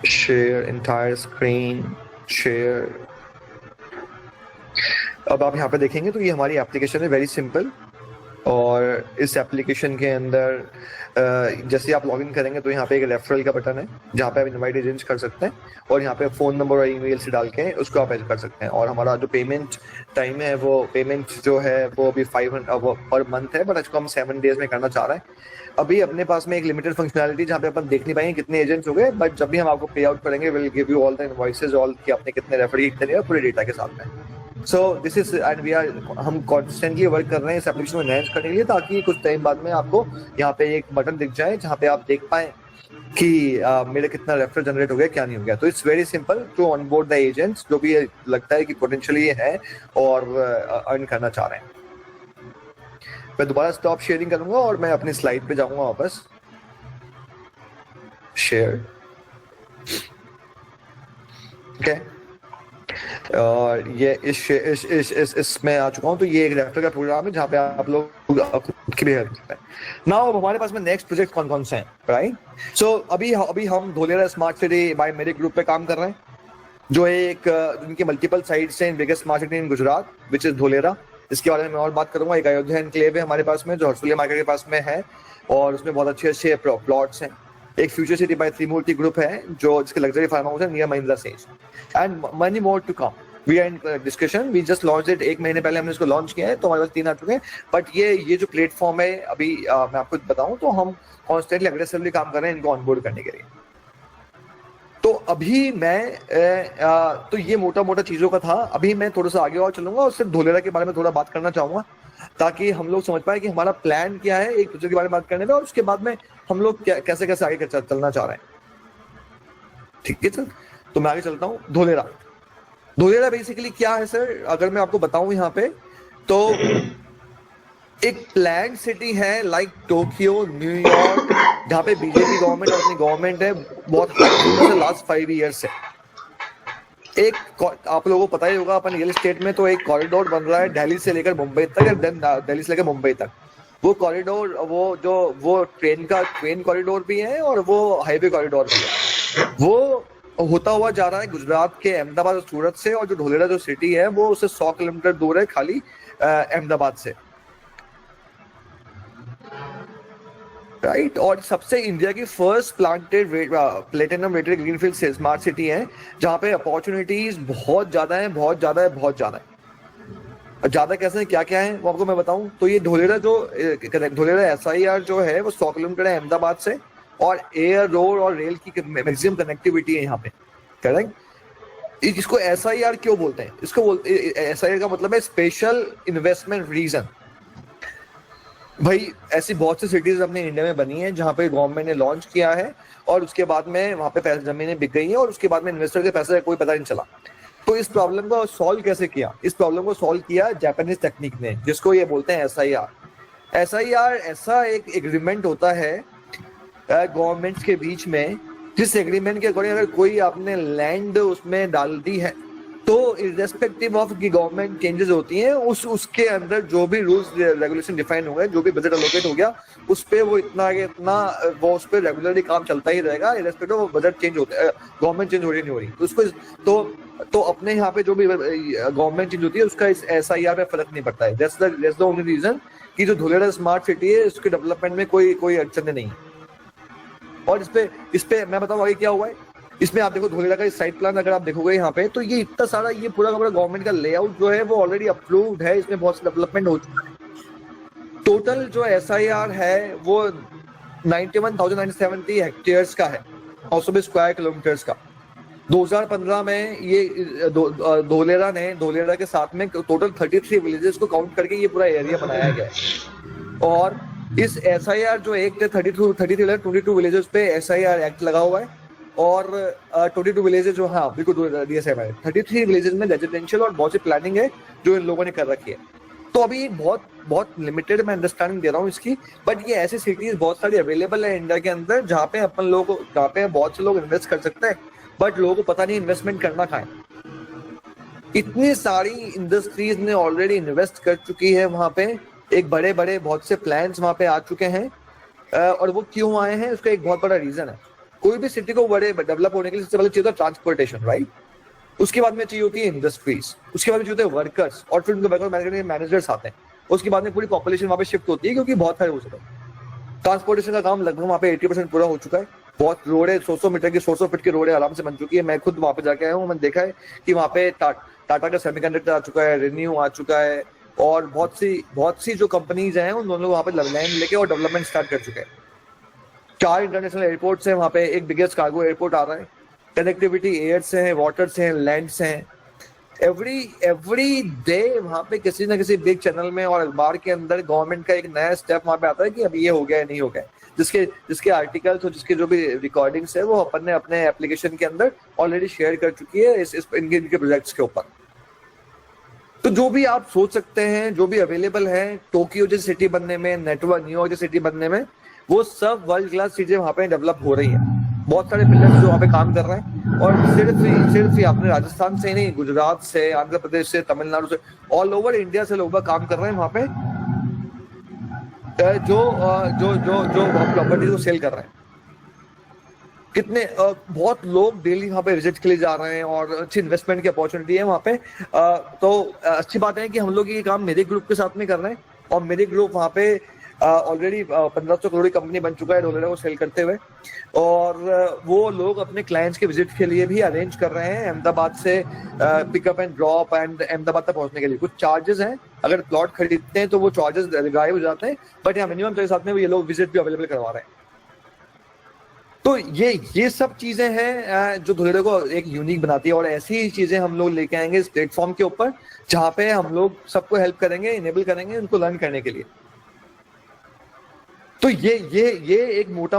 share entire screen, share. अब आप यहाँ पे देखेंगे तो ये हमारी एप्लीकेशन है, वेरी सिंपल। और इस एप्लीकेशन के अंदर जैसे आप लॉगिन करेंगे तो यहाँ पे एक रेफरल का बटन है जहाँ पे आप इनवाइट एजेंट्स कर सकते हैं और यहाँ पे फोन नंबर और ईमेल से डाल के उसको आप ऐड कर सकते हैं। और हमारा जो पेमेंट टाइम है वो पेमेंट जो है वो अभी 500 पर मंथ है, बट इसको हम 7 डेज में करना चाह रहे हैं। अभी अपने पास में एक लिमिटेड फंक्शनैलिटी जहाँ पे अपन देख नहीं पाएंगे कितने एजेंट्स हो गए, बट जब भी हम आपको पे आउट करेंगे will give you all the invoices all कि आपने कितने रेफर किए कितने पूरे डेटा के साथ में। So this is and we are हम कॉन्स्टेंटली वर्क कर रहे हैं इस एप्लीकेशन को एनहांस करने के लिए ताकि कुछ टाइम बाद में आपको यहाँ पे एक बटन दिख जाए जहाँ पे आप देख पाए कि मेरा कितना रेफर जनरेट हो गया क्या नहीं हो गया। तो it's very simple to onboard the agents जो भी लगता है कि पोटेंशियली ये है और अर्न करना चाह रहे हैं। मैं दोबारा स्टॉप शेयरिंग करूंगा और मैं अपनी स्लाइड पे जाऊंगा वापस। Share, okay. और ये इसमें आ चुका हूँ। तो ये एक रेफरल का प्रोग्राम है जहाँ पे आप लोग खुद की भी हेल्प करते हैं। नाउ हमारे पास में नेक्स्ट प्रोजेक्ट कौन कौन से हैं, राइट। सो अभी हम Dholera smart city bye merit group पे काम कर रहे हैं, जो एक उनके मल्टीपल साइट्स हैं, biggest smart city in Gujarat which is Dholera. इसके बारे में मैं और बात करूंगा। एक अयोध्या एनक्लेव है हमारे पास में जो हर्सुलिया मार्केट के पास में है और उसमें बहुत अच्छे प्लॉट्स हैं। एक future city by Trimurti group है जो जिसके लग्जरी फार्म हाउस है near Mahindra SEZ and money more to come. We are in discussion, we just launch it. 1 महीने पहले हमने इसको लॉन्च किया है तो हमारे पास 3 आ चुके हैं। बट ये जो प्लेटफॉर्म है अभी मैं आपको बताऊं तो हम कॉन्स्टेंटली अग्रेसिवली काम कर रहे हैं इनको ऑनबोर्ड करने के लिए। तो अभी मैं तो ये मोटा चीजों का था। अभी मैं थोड़ा सा आगे और चलूंगा और सिर्फ धोलेरा के बारे में थोड़ा बात करना चाहूंगा ताकि हम लोग समझ पाए कि हमारा प्लान क्या है एक प्रोजेक्ट के बारे में बात करने में और उसके बाद में हम लोग कैसे आगे चलना चाह रहे हैं। ठीक है सर, तो मैं आगे चलता हूँ। धोलेरा बेसिकली क्या है सर, अगर मैं आपको बताऊं यहाँ पे तो एक प्लान सिटी है लाइक टोक्यो, न्यूयॉर्क, जहाँ पे बीजेपी गवर्नमेंट और अपनी गवर्नमेंट है बहुत लास्ट 5 ईयर्स से। एक आप लोगों को पता ही होगा अपन रियल एस्टेट में तो एक कॉरिडोर बन रहा है दिल्ली से लेकर मुंबई तक, दिल्ली से लेकर मुंबई तक। वो कॉरिडोर वो ट्रेन कॉरिडोर भी है और वो हाईवे कॉरिडोर भी है। वो होता हुआ जा रहा है गुजरात के अहमदाबाद और सूरत से, और जो धोलेरा जो सिटी है वो उससे 100 किलोमीटर दूर है खाली अहमदाबाद से, राइट। और सबसे इंडिया की first planted platinum rated greenfield smart city है जहाँ पे अपॉर्चुनिटीज बहुत ज्यादा है। ज्यादा कैसे क्या क्या है वो आपको मैं बताऊं तो ये धोलेरा SIR जो है वो 100 किलोमीटर है अहमदाबाद से, और एयर रोड और रेल की मैक्सिमम कनेक्टिविटी है यहाँ पे, करेक्ट। इसको SIR क्यों बोलते हैं, इसको बोलते SIR का मतलब है स्पेशल इन्वेस्टमेंट रीजन। भाई ऐसी बहुत सी सिटीज अपने इंडिया में बनी है जहाँ पे गवर्नमेंट ने लॉन्च किया है और उसके बाद में वहां पे जमीनें बिक गई हैं और उसके बाद में इन्वेस्टर के पैसे का कोई पता नहीं चला। तो इस प्रॉब्लम को सॉल्व कैसे किया, इस प्रॉब्लम को सॉल्व किया जापानीज टेक्निक ने, जिसको ये बोलते हैं SIR। SIR ऐसा एक एग्रीमेंट होता है गवर्नमेंट्स के बीच में, जिस एग्रीमेंट के अकॉर्डिंग अगर कोई आपने लैंड उसमें डाल दी है तो इररेस्पेक्टिव ऑफ की गवर्नमेंट चेंजेस होती हैं, उसके अंदर जो भी रूल्स रेगुलेशन डिफाइन हो गए, जो भी बजट अलोकेट हो गया उस पे वो इतना वो उस पर रेगुलरली काम चलता ही रहेगा, इररेस्पेक्टिव ऑफ बजट चेंज होता है, गवर्नमेंट चेंज हो रही नहीं हो रही। तो उसको तो अपने यहाँ पे जो भी गवर्नमेंट चेंज होती है उसका इस SIR में फर्क नहीं पड़ता है। दैट्स द ओनली रीजन कि जो धुलेरा स्मार्ट सिटी है उसके डेवलपमेंट में कोई अड़चन नहीं है। और इस पे मैं बताऊं आगे क्या हुआ है। इसमें आप देखो धोलेरा का साइट प्लान अगर आप देखोगे यहाँ पे, तो ये इतना सारा ये पूरा का पूरा गवर्नमेंट का लेआउट जो है वो ऑलरेडी अप्रूव्ड है, इसमें बहुत सा डेवलपमेंट हो चुका है। टोटल जो SIR है वो 91,970 हेक्टेयर्स का है, 920 स्क्वायर किलोमीटर्स का। 2015 में ये धोलेरा के साथ में टोटल 33 विलेजेस को काउंट करके ये पूरा एरिया बनाया गया है। और इस SIR जो एक्ट है 22 विलेजेस पे SIR एक्ट लगा हुआ है, और 22 विलेजेस जो, हाँ बिल्कुल DSM है, 33 विलेजेस में रेजिडेंशियल और बहुत सी प्लानिंग है जो इन लोगों ने कर रखी है। तो अभी बहुत लिमिटेड मैं अंडरस्टैंडिंग दे रहा हूँ इसकी, बट ये ऐसी सिटीज बहुत सारी अवेलेबल है इंडिया के अंदर जहाँ पे जहाँ पे बहुत से लोग इन्वेस्ट कर सकते हैं, बट लोगों को पता नहीं इन्वेस्टमेंट करना कहाँ है। इतनी सारी इंडस्ट्रीज ने ऑलरेडी इन्वेस्ट कर चुकी है वहां पे, एक बड़े बहुत से प्लान्स वहां पे आ चुके हैं। और वो क्यों आए हैं उसका एक बहुत बड़ा रीजन है। कोई भी सिटी को बड़े डेवलप होने के लिए सबसे पहले चाहिए होता है ट्रांसपोर्टेशन, राइट। उसके बाद में चाहिए होती है इंडस्ट्रीज, उसके बाद में चाहिए होते हैं वर्कर्स, और फिर उनके वर्कर मैनेजर्स आते हैं। उसके बाद में पूरी पॉपुलेशन वहां पे शिफ्ट होती है क्योंकि बहुत सारे हो चुके हैं। ट्रांसपोर्टेशन का काम लगभग वहाँ पे 80% पूरा हो चुका है। बहुत रोड है, 100 मीटर की 100 फीट की रोड है आराम से बन चुकी है। मैं खुद वहां पे जाके आया हूँ, मैंने देखा है कि वहाँ पे टाटा का सेमीकंडक्टर आ चुका है, रिन्यू आ चुका है, और बहुत सी जो कंपनीज हैं उन दोनों वहाँ पे लैंड लेके और डेवलपमेंट स्टार्ट कर चुके हैं। 4 इंटरनेशनल एयरपोर्ट है वहाँ पे, एक बिगेस्ट कार्गो एयरपोर्ट आ रहा है, कनेक्टिविटी एयर से है, वाटर से है, लैंड से है। एवरी डे वहाँ पे किसी ना किसी बिग चैनल में और अखबार के अंदर गवर्नमेंट का एक नया स्टेप वहाँ पे आता है कि अभी ये हो गया है, नहीं हो गया, जिसके आर्टिकल्स और जिसके जो भी रिकॉर्डिंग्स है वो अपन ने अपने एप्लीकेशन के अंदर ऑलरेडी शेयर कर चुकी है इनके प्रोजेक्ट्स के ऊपर। तो जो भी आप सोच सकते हैं, जो भी अवेलेबल है टोक्यो जैसी सिटी बनने में, नेटवर्क न्यूयॉर्क जैसी सिटी बनने में, वो सब वर्ल्ड क्लास चीजें वहां पे डेवलप हो रही है। बहुत सारे बिल्डर्स जो वहां पे काम कर रहे हैं, और सिर्फ ही अपने राजस्थान से ही नहीं, गुजरात से, आंध्र प्रदेश से, तमिलनाडु से, ऑल ओवर इंडिया से लोग काम कर रहे हैं वहां पे, जो प्रॉपर्टी को सेल कर रहे हैं। कितने बहुत लोग डेली वहाँ पे विजिट के लिए जा रहे हैं और अच्छी इन्वेस्टमेंट की अपॉर्चुनिटी है वहाँ पे। तो अच्छी बात है कि हम लोग ये काम मेरे ग्रुप के साथ में कर रहे हैं, और मेरे ग्रुप वहाँ पे ऑलरेडी 1500 करोड़ की कंपनी बन चुका है धोलेरा को सेल करते हुए, और वो लोग अपने क्लाइंट्स के विजिट के लिए भी अरेंज कर रहे हैं अहमदाबाद से pickup and drop and Ahmedabad तक पहुंचने के लिए। कुछ चार्जेस हैं, अगर प्लॉट खरीदते हैं तो वो चार्जेस गायब हो जाते हैं, बट यहाँ मिनिमम के साथ में ये लोग विजिट भी अवेलेबल करवा रहे हैं। तो ये सब चीजें हैं जो धोलेरा को एक यूनिक बनाती है, और ऐसी ही चीजें हम लोग लेके आएंगे इस प्लेटफॉर्म के ऊपर, जहाँ पे हम लोग सबको हेल्प करेंगे, इनेबल करेंगे उनको लर्न करने के लिए। तो ये एक मोटा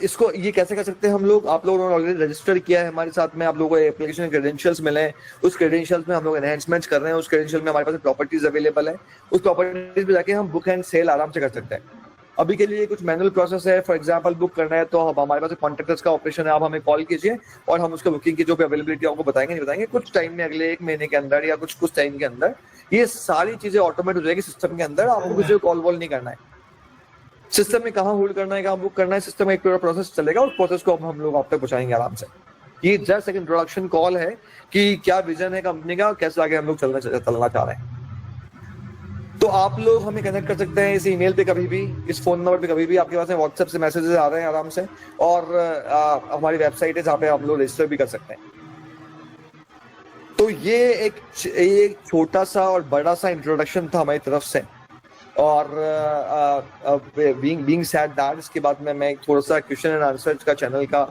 इसको ये कैसे कर सकते हैं हम लोग। आप लोगों ने ऑलरेडी रजिस्टर किया है हमारे साथ में, आप लोगों को एप्लीकेशन क्रेडेंशियल्स मिले हैं, उस क्रेडेंशियल्स में हम लोग एनहेंसमेंट्स कर रहे हैं, उस क्रेडेंशियल में हमारे पास प्रॉपर्टीज अवेलेबल है, उस प्रॉपर्टीज पे जाके हम बुक एंड सेल आराम से कर सकते हैं। अभी के लिए कुछ मैनुअल प्रोसेस है, फॉर एग्जांपल बुक करना है तो हमारे पास कॉन्ट्रैक्टर्स का ऑपरेशन है, आप हमें कॉल कीजिए और हम उसके बुकिंग की जो भी अवेलेबिलिटी आपको बताएंगे, नहीं बताएंगे, कुछ टाइम में, अगले 1 महीने के अंदर या कुछ टाइम के अंदर ये सारी चीजें ऑटोमेट हो जाएगी सिस्टम के अंदर। आपको किसी को कॉल वॉल नहीं करना है, सिस्टम में कहाँ होल्ड करना है, कहाँ बुक करना है, सिस्टम में एक पूरा प्रोसेस चलेगा, उस प्रोसेस को हम लोग आप तक पहुंचाएंगे आराम से। ये जस्ट एक इंट्रोडक्शन कॉल है कि क्या विजन है कंपनी का, कैसे आगे हम लोग चलना चाह रहे हैं। तो आप लोग हमें कनेक्ट कर सकते हैं इस ईमेल पे कभी भी, इस फोन नंबर पे कभी भी, आपके पास व्हाट्सएप से मैसेजेस आ रहे हैं आराम से, और हमारी वेबसाइट है जहाँ पे आप लोग रजिस्टर भी कर सकते हैं। तो ये एक छोटा सा और बड़ा सा इंट्रोडक्शन था हमारी तरफ से। और बीइंग सैड दैट, इसके बाद में मैं थोड़ा सा क्वेश्चन एंड आंसर का चैनल का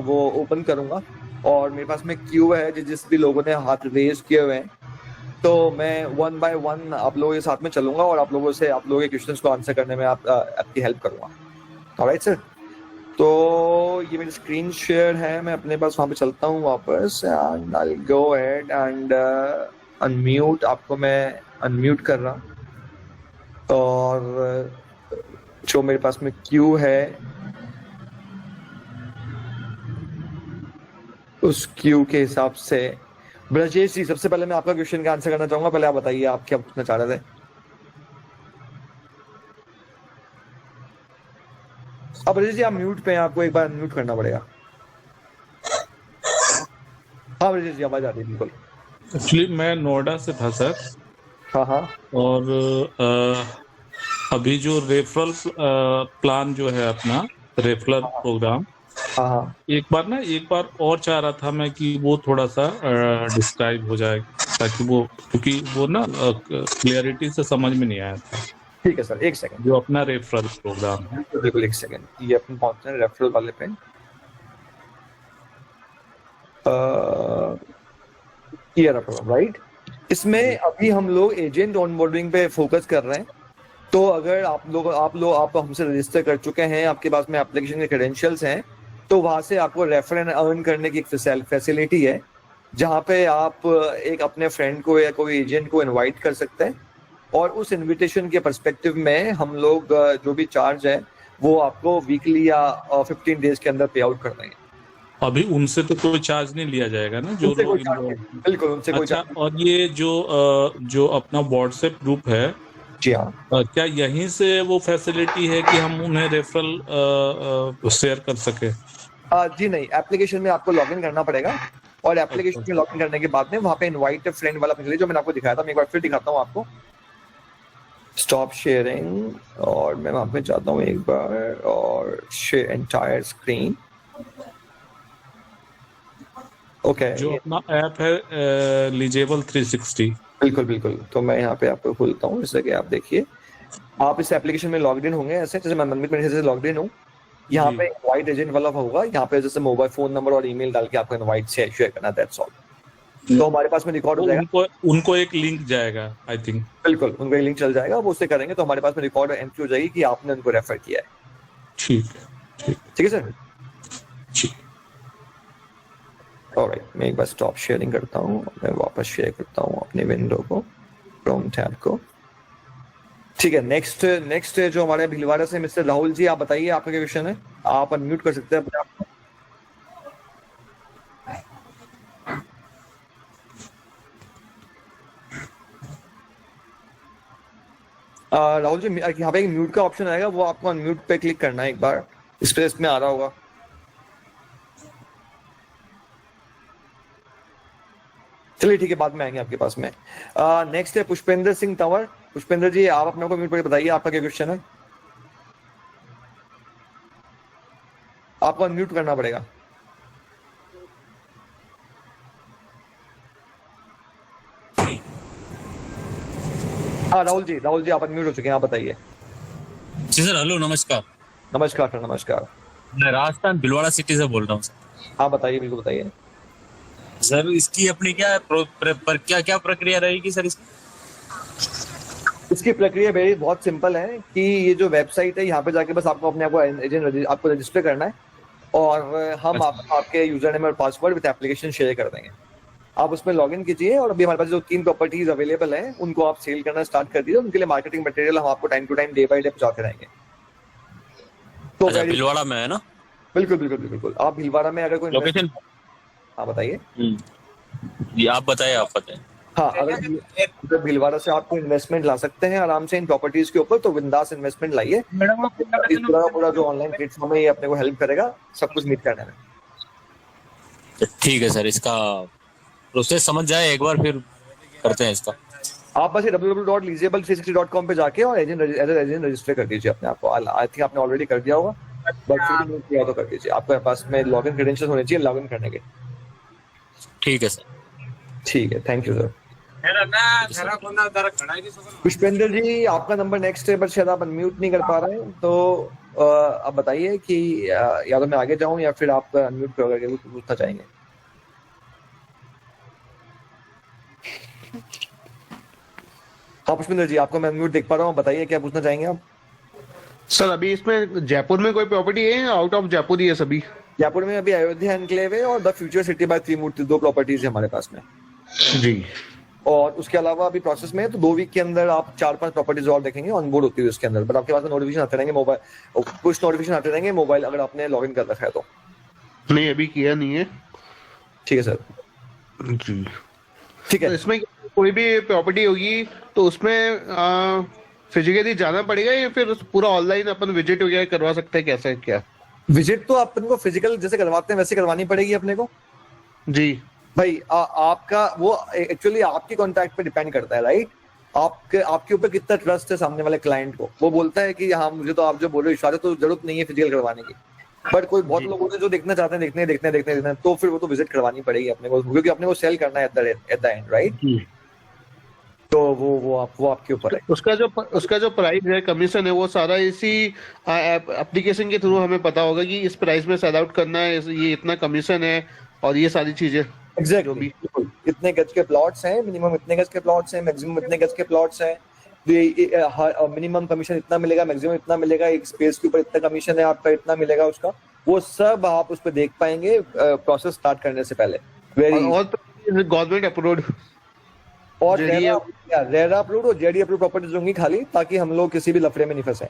वो ओपन करूंगा, और मेरे पास में क्यू है जिस भी लोगों ने हाथ रेज किए हुए हैं, तो मैं 1 बाय 1 आप लोगों के साथ में चलूंगा और आप लोगों के क्वेश्चंस को आंसर करने में आपकी हेल्प करूंगा। ऑलराइट सर, तो ये मेरी स्क्रीन शेयर है, मैं अपने पास वहां पे चलता हूँ वापस, and I will go ahead and unmute, आपको मैं अनम्यूट कर रहा हूँ, और जो मेरे पास में क्यू है उस क्यू के हिसाब से ब्रजेश जी, सबसे पहले मैं आपका क्वेश्चन का आंसर करना चाहूंगा। पहले आप बताइए आप क्या पूछना चाह रहे थे। अब ब्रजेश जी आप म्यूट पे हैं, आपको एक बार अनम्यूट करना पड़ेगा। हाँ ब्रजेश जी आवाज आ रही है बिल्कुल। एक्चुअली मैं नोएडा से था सर। हाँ हाँ। और अभी जो रेफरल प्लान जो है अपना रेफरल प्रोग्राम, हाँ, एक बार और चाह रहा था मैं कि वो थोड़ा सा डिस्क्राइब हो जाए, ताकि वो, क्योंकि वो ना क्लियरिटी से समझ में नहीं आया था। ठीक है सर, एक सेकंड, जो अपना रेफरल प्रोग्राम है। बिल्कुल एक सेकंड, ये अपन पहुंचते हैं रेफरल वाले पे। ये रेफरल राइट, इसमें अभी हम लोग एजेंट ऑनबोर्डिंग पे फोकस कर रहे हैं। तो अगर आप हमसे रजिस्टर कर चुके हैं, आपके पास में एप्लीकेशन के क्रेडेंशियल्स हैं, तो वहां से आपको रेफर एंड अर्न करने की एक फैसिलिटी है, जहां पे आप एक अपने फ्रेंड को या कोई एजेंट को इनवाइट कर सकते हैं, और उस इनविटेशन के पर्सपेक्टिव में हम लोग जो भी चार्ज है वो आपको वीकली या 15 डेज के अंदर पे आउट कर देंगे। अभी उनसे तो कोई चार्ज नहीं लिया जाएगा ना, जो लोग बिल्कुल उनसे कोई अच्छा, और ये जो अपना व्हाट्सएप ग्रुप है, जी हाँ, क्या यहीं से वो फैसिलिटी है कि हम उन्हें रेफरल शेयर कर सके? जी नहीं, एप्लीकेशन में आपको लॉगिन करना पड़ेगा, और एप्लीकेशन में लॉगिन करने के बाद में वहां पे इनवाइट फ्रेंड वाला फैसिलिटी जो मैंने आपको दिखाया था, मैं एक बार फिर दिखाता हूँ आपको। स्टॉप शेयरिंग, और मैं वहां पे जाता हूँ एक बार, और शेयर एंटायर स्क्रीन। ओके, जो अपना ऐप है लीजेबल 360। बिल्कुल, तो मैं यहाँ पे आपको खोलता हूँ, जैसे कि आप देखिए, आप इस एप्लीकेशन में लॉग इन होंगे ऐसे, जैसे मैं मनमीत मेरे से लॉग इन हूँ, यहाँ पे इनवाइट एजेंट वाला होगा, यहाँ पे जैसे मोबाइल फोन नंबर और ईमेल डाल के आपको इनवाइट शेयर करना, दैट्स ऑल। तो हमारे पास में रिकॉर्ड हो जाएगा, उनको एक लिंक जाएगा, आई थिंक। बिल्कुल उनको एक लिंक चल जाएगा, वो उससे करेंगे तो हमारे पास में रिकॉर्ड एंट्री हो जाएगी कि आपने उनको रेफर किया है। ठीक है सर। ऑलराइट, मैं एक बार स्टॉप शेयरिंग करता हूँ, मैं वापस शेयर करता हूँ अपने विंडो को, क्रोम टैब को। ठीक है, नेक्स्ट जो हमारे भीलवाड़ा से मिस्टर राहुल जी, आप बताइए आपका क्या क्वेश्चन है, आप अनम्यूट कर सकते हैं अपने आप को। राहुल जी, यहाँ पे एक म्यूट का ऑप्शन आएगा, वो आपको अनम्यूट पे क्लिक करना है एक बार, इसमें आ रहा होगा। चलिए ठीक है, बाद में आएंगे आपके पास में। नेक्स्ट है पुष्पेंद्र सिंह तंवर। पुष्पेंद्र जी, आप अपने को म्यूट पर बताइए आपका क्या क्वेश्चन है, आपको अनम्यूट करना पड़ेगा। हाँ राहुल जी आप अनम्यूट हो चुके हैं, आप बताइए। जी सर, हेलो, नमस्कार। नमस्कार सर, नमस्कार। मैं राजस्थान भीलवाड़ा सिटी से बोल रहा हूँ सर। हाँ बताइए, बिल्कुल बताइए सर। इसकी अपनी क्या प्रक्रिया रहेगी सर इसकी प्रक्रिया मेरी बहुत सिंपल है कि ये जो वेबसाइट है, यहाँ पे जाके बस आपको अपने आपको रजिस्टर करना है, और हम आपके यूजर नेम और पासवर्ड विद एप्लीकेशन शेयर कर देंगे। आप उसमें लॉगिन कीजिए, और अभी हमारे पास जो 3 प्रॉपर्टीज अवेलेबल हैं उनको आप सेल करना स्टार्ट कर दीजिए। उनके लिए मार्केटिंग मटेरियल हम आपको time to time, day by day पहुंचाते रहेंगे। तो भीलवाड़ा में है ना? बिल्कुल। आप भीलवाड़ा में अगर कोई लोकेशन, हाँ बताइए। आप बताइए। हाँ, अगर भीलवाड़ा से आपको इन्वेस्टमेंट ला सकते हैं आराम से इन प्रॉपर्टीज के ऊपर, तो बिंदास इन्वेस्टमेंट लाइए। पूरा जो ऑनलाइन प्लेटफॉर्म है ये अपने को हेल्प करेगा सब कुछ मीट करने में। ठीक है सर, इसका प्रोसेस समझ जाए एक बार, फिर करते हैं इसका। आप बस www.leasable360.com पे जाके और एजेंट रजिस्टर कर दीजिए अपने आप को। आई थिंक आपने ऑलरेडी कर दिया होगा, बट फिर किया तो कर दीजिए। आपके पास में लॉगिन क्रेडेंशियल्स होने चाहिए लॉगिन करने के। ठीक है सर। ठीक है, थैंक यू सर। पुष्पेंद्र जी, आपका नंबर नेक्स्ट है, बट शायद आप अनम्यूट नहीं कर पा रहे हैं, तो आप बताइए कि या तो मैं आगे जाऊं या फिर आप अनम्यूट करके कुछ पूछना चाहेंगे। हाँ पुष्पेंद्र जी, आपको मैं अनम्यूट देख पा रहा हूँ, बताइए क्या पूछना चाहेंगे आप। सर अभी इसमें जयपुर में कोई प्रॉपर्टी है या आउट ऑफ जयपुर ही है सभी? जयपुर में अभी अयोध्या एनक्लेव है और the future city by Trimurti, 2 properties है हमारे पास में। जी। और उसके अलावा अभी प्रोसेस में है, तो 2 वीक के अंदर आप 4-5 प्रॉपर्टीज और देखेंगे ऑन बोर्ड होती है उसके अंदर। बट आपके पास नोटिफिकेशन आते रहेंगे मोबाइल, कुछ नोटिफिकेशन आते रहेंगे मोबाइल, अगर आपने लॉग इन कर रखा है तो। नहीं अभी किया नहीं है। ठीक है सर। जी ठीक है। तो इसमें कोई भी प्रॉपर्टी होगी तो उसमें फिजिकली जाना पड़ेगा या फिर पूरा ऑनलाइन अपन विजिट वगैरह करवा सकते हैं, कैसे क्या? विजिट तो अपन को फिजिकल जैसे करवाते हैं वैसे करवानी पड़ेगी अपने को जी भाई। आपका वो एक्चुअली आपके कॉन्टैक्ट पे डिपेंड करता है, राइट। आपके ऊपर कितना ट्रस्ट है सामने वाले क्लाइंट को। वो बोलता है कि हाँ मुझे तो आप जो बोल रहे हो इशारे, तो जरूरत नहीं है फिजिकल करवाने की। बट कोई बहुत लोग होते हैं जो देखना चाहते हैं, देखने, तो फिर वो तो विजिट करवानी पड़ेगी अपने को, क्योंकि अपने को सेल करना है एट द एंड, राइट। जी। तो वो आपके ऊपर है। उसका जो प्राइस है, कमीशन है, वो सारा इसी एप्लीकेशन के थ्रू हमें पता होगा कि इस प्राइस में सेल आउट करना है, ये इतना कमीशन है और ये सारी चीजें। एग्जैक्टली, इतने गज के प्लॉट्स हैं, मिनिमम इतने गज के प्लॉट्स हैं, मैक्सिमम इतने गज के प्लॉट्स हैं, मिनिमम कमीशन इतना मिलेगा, मैक्सिमम इतना मिलेगा, एक स्पेस के ऊपर इतना कमीशन है आपका, इतना मिलेगा उसका। वो सब आप उस पर देख पाएंगे प्रोसेस स्टार्ट करने से पहले। और गवर्नमेंट अप्रूव्ड और रेरा अप्रूव्ड और जेडी अप्रूव्ड प्रॉपर्टीज होंगी खाली, ताकि हम लोग किसी भी लफड़े में नहीं फंसे।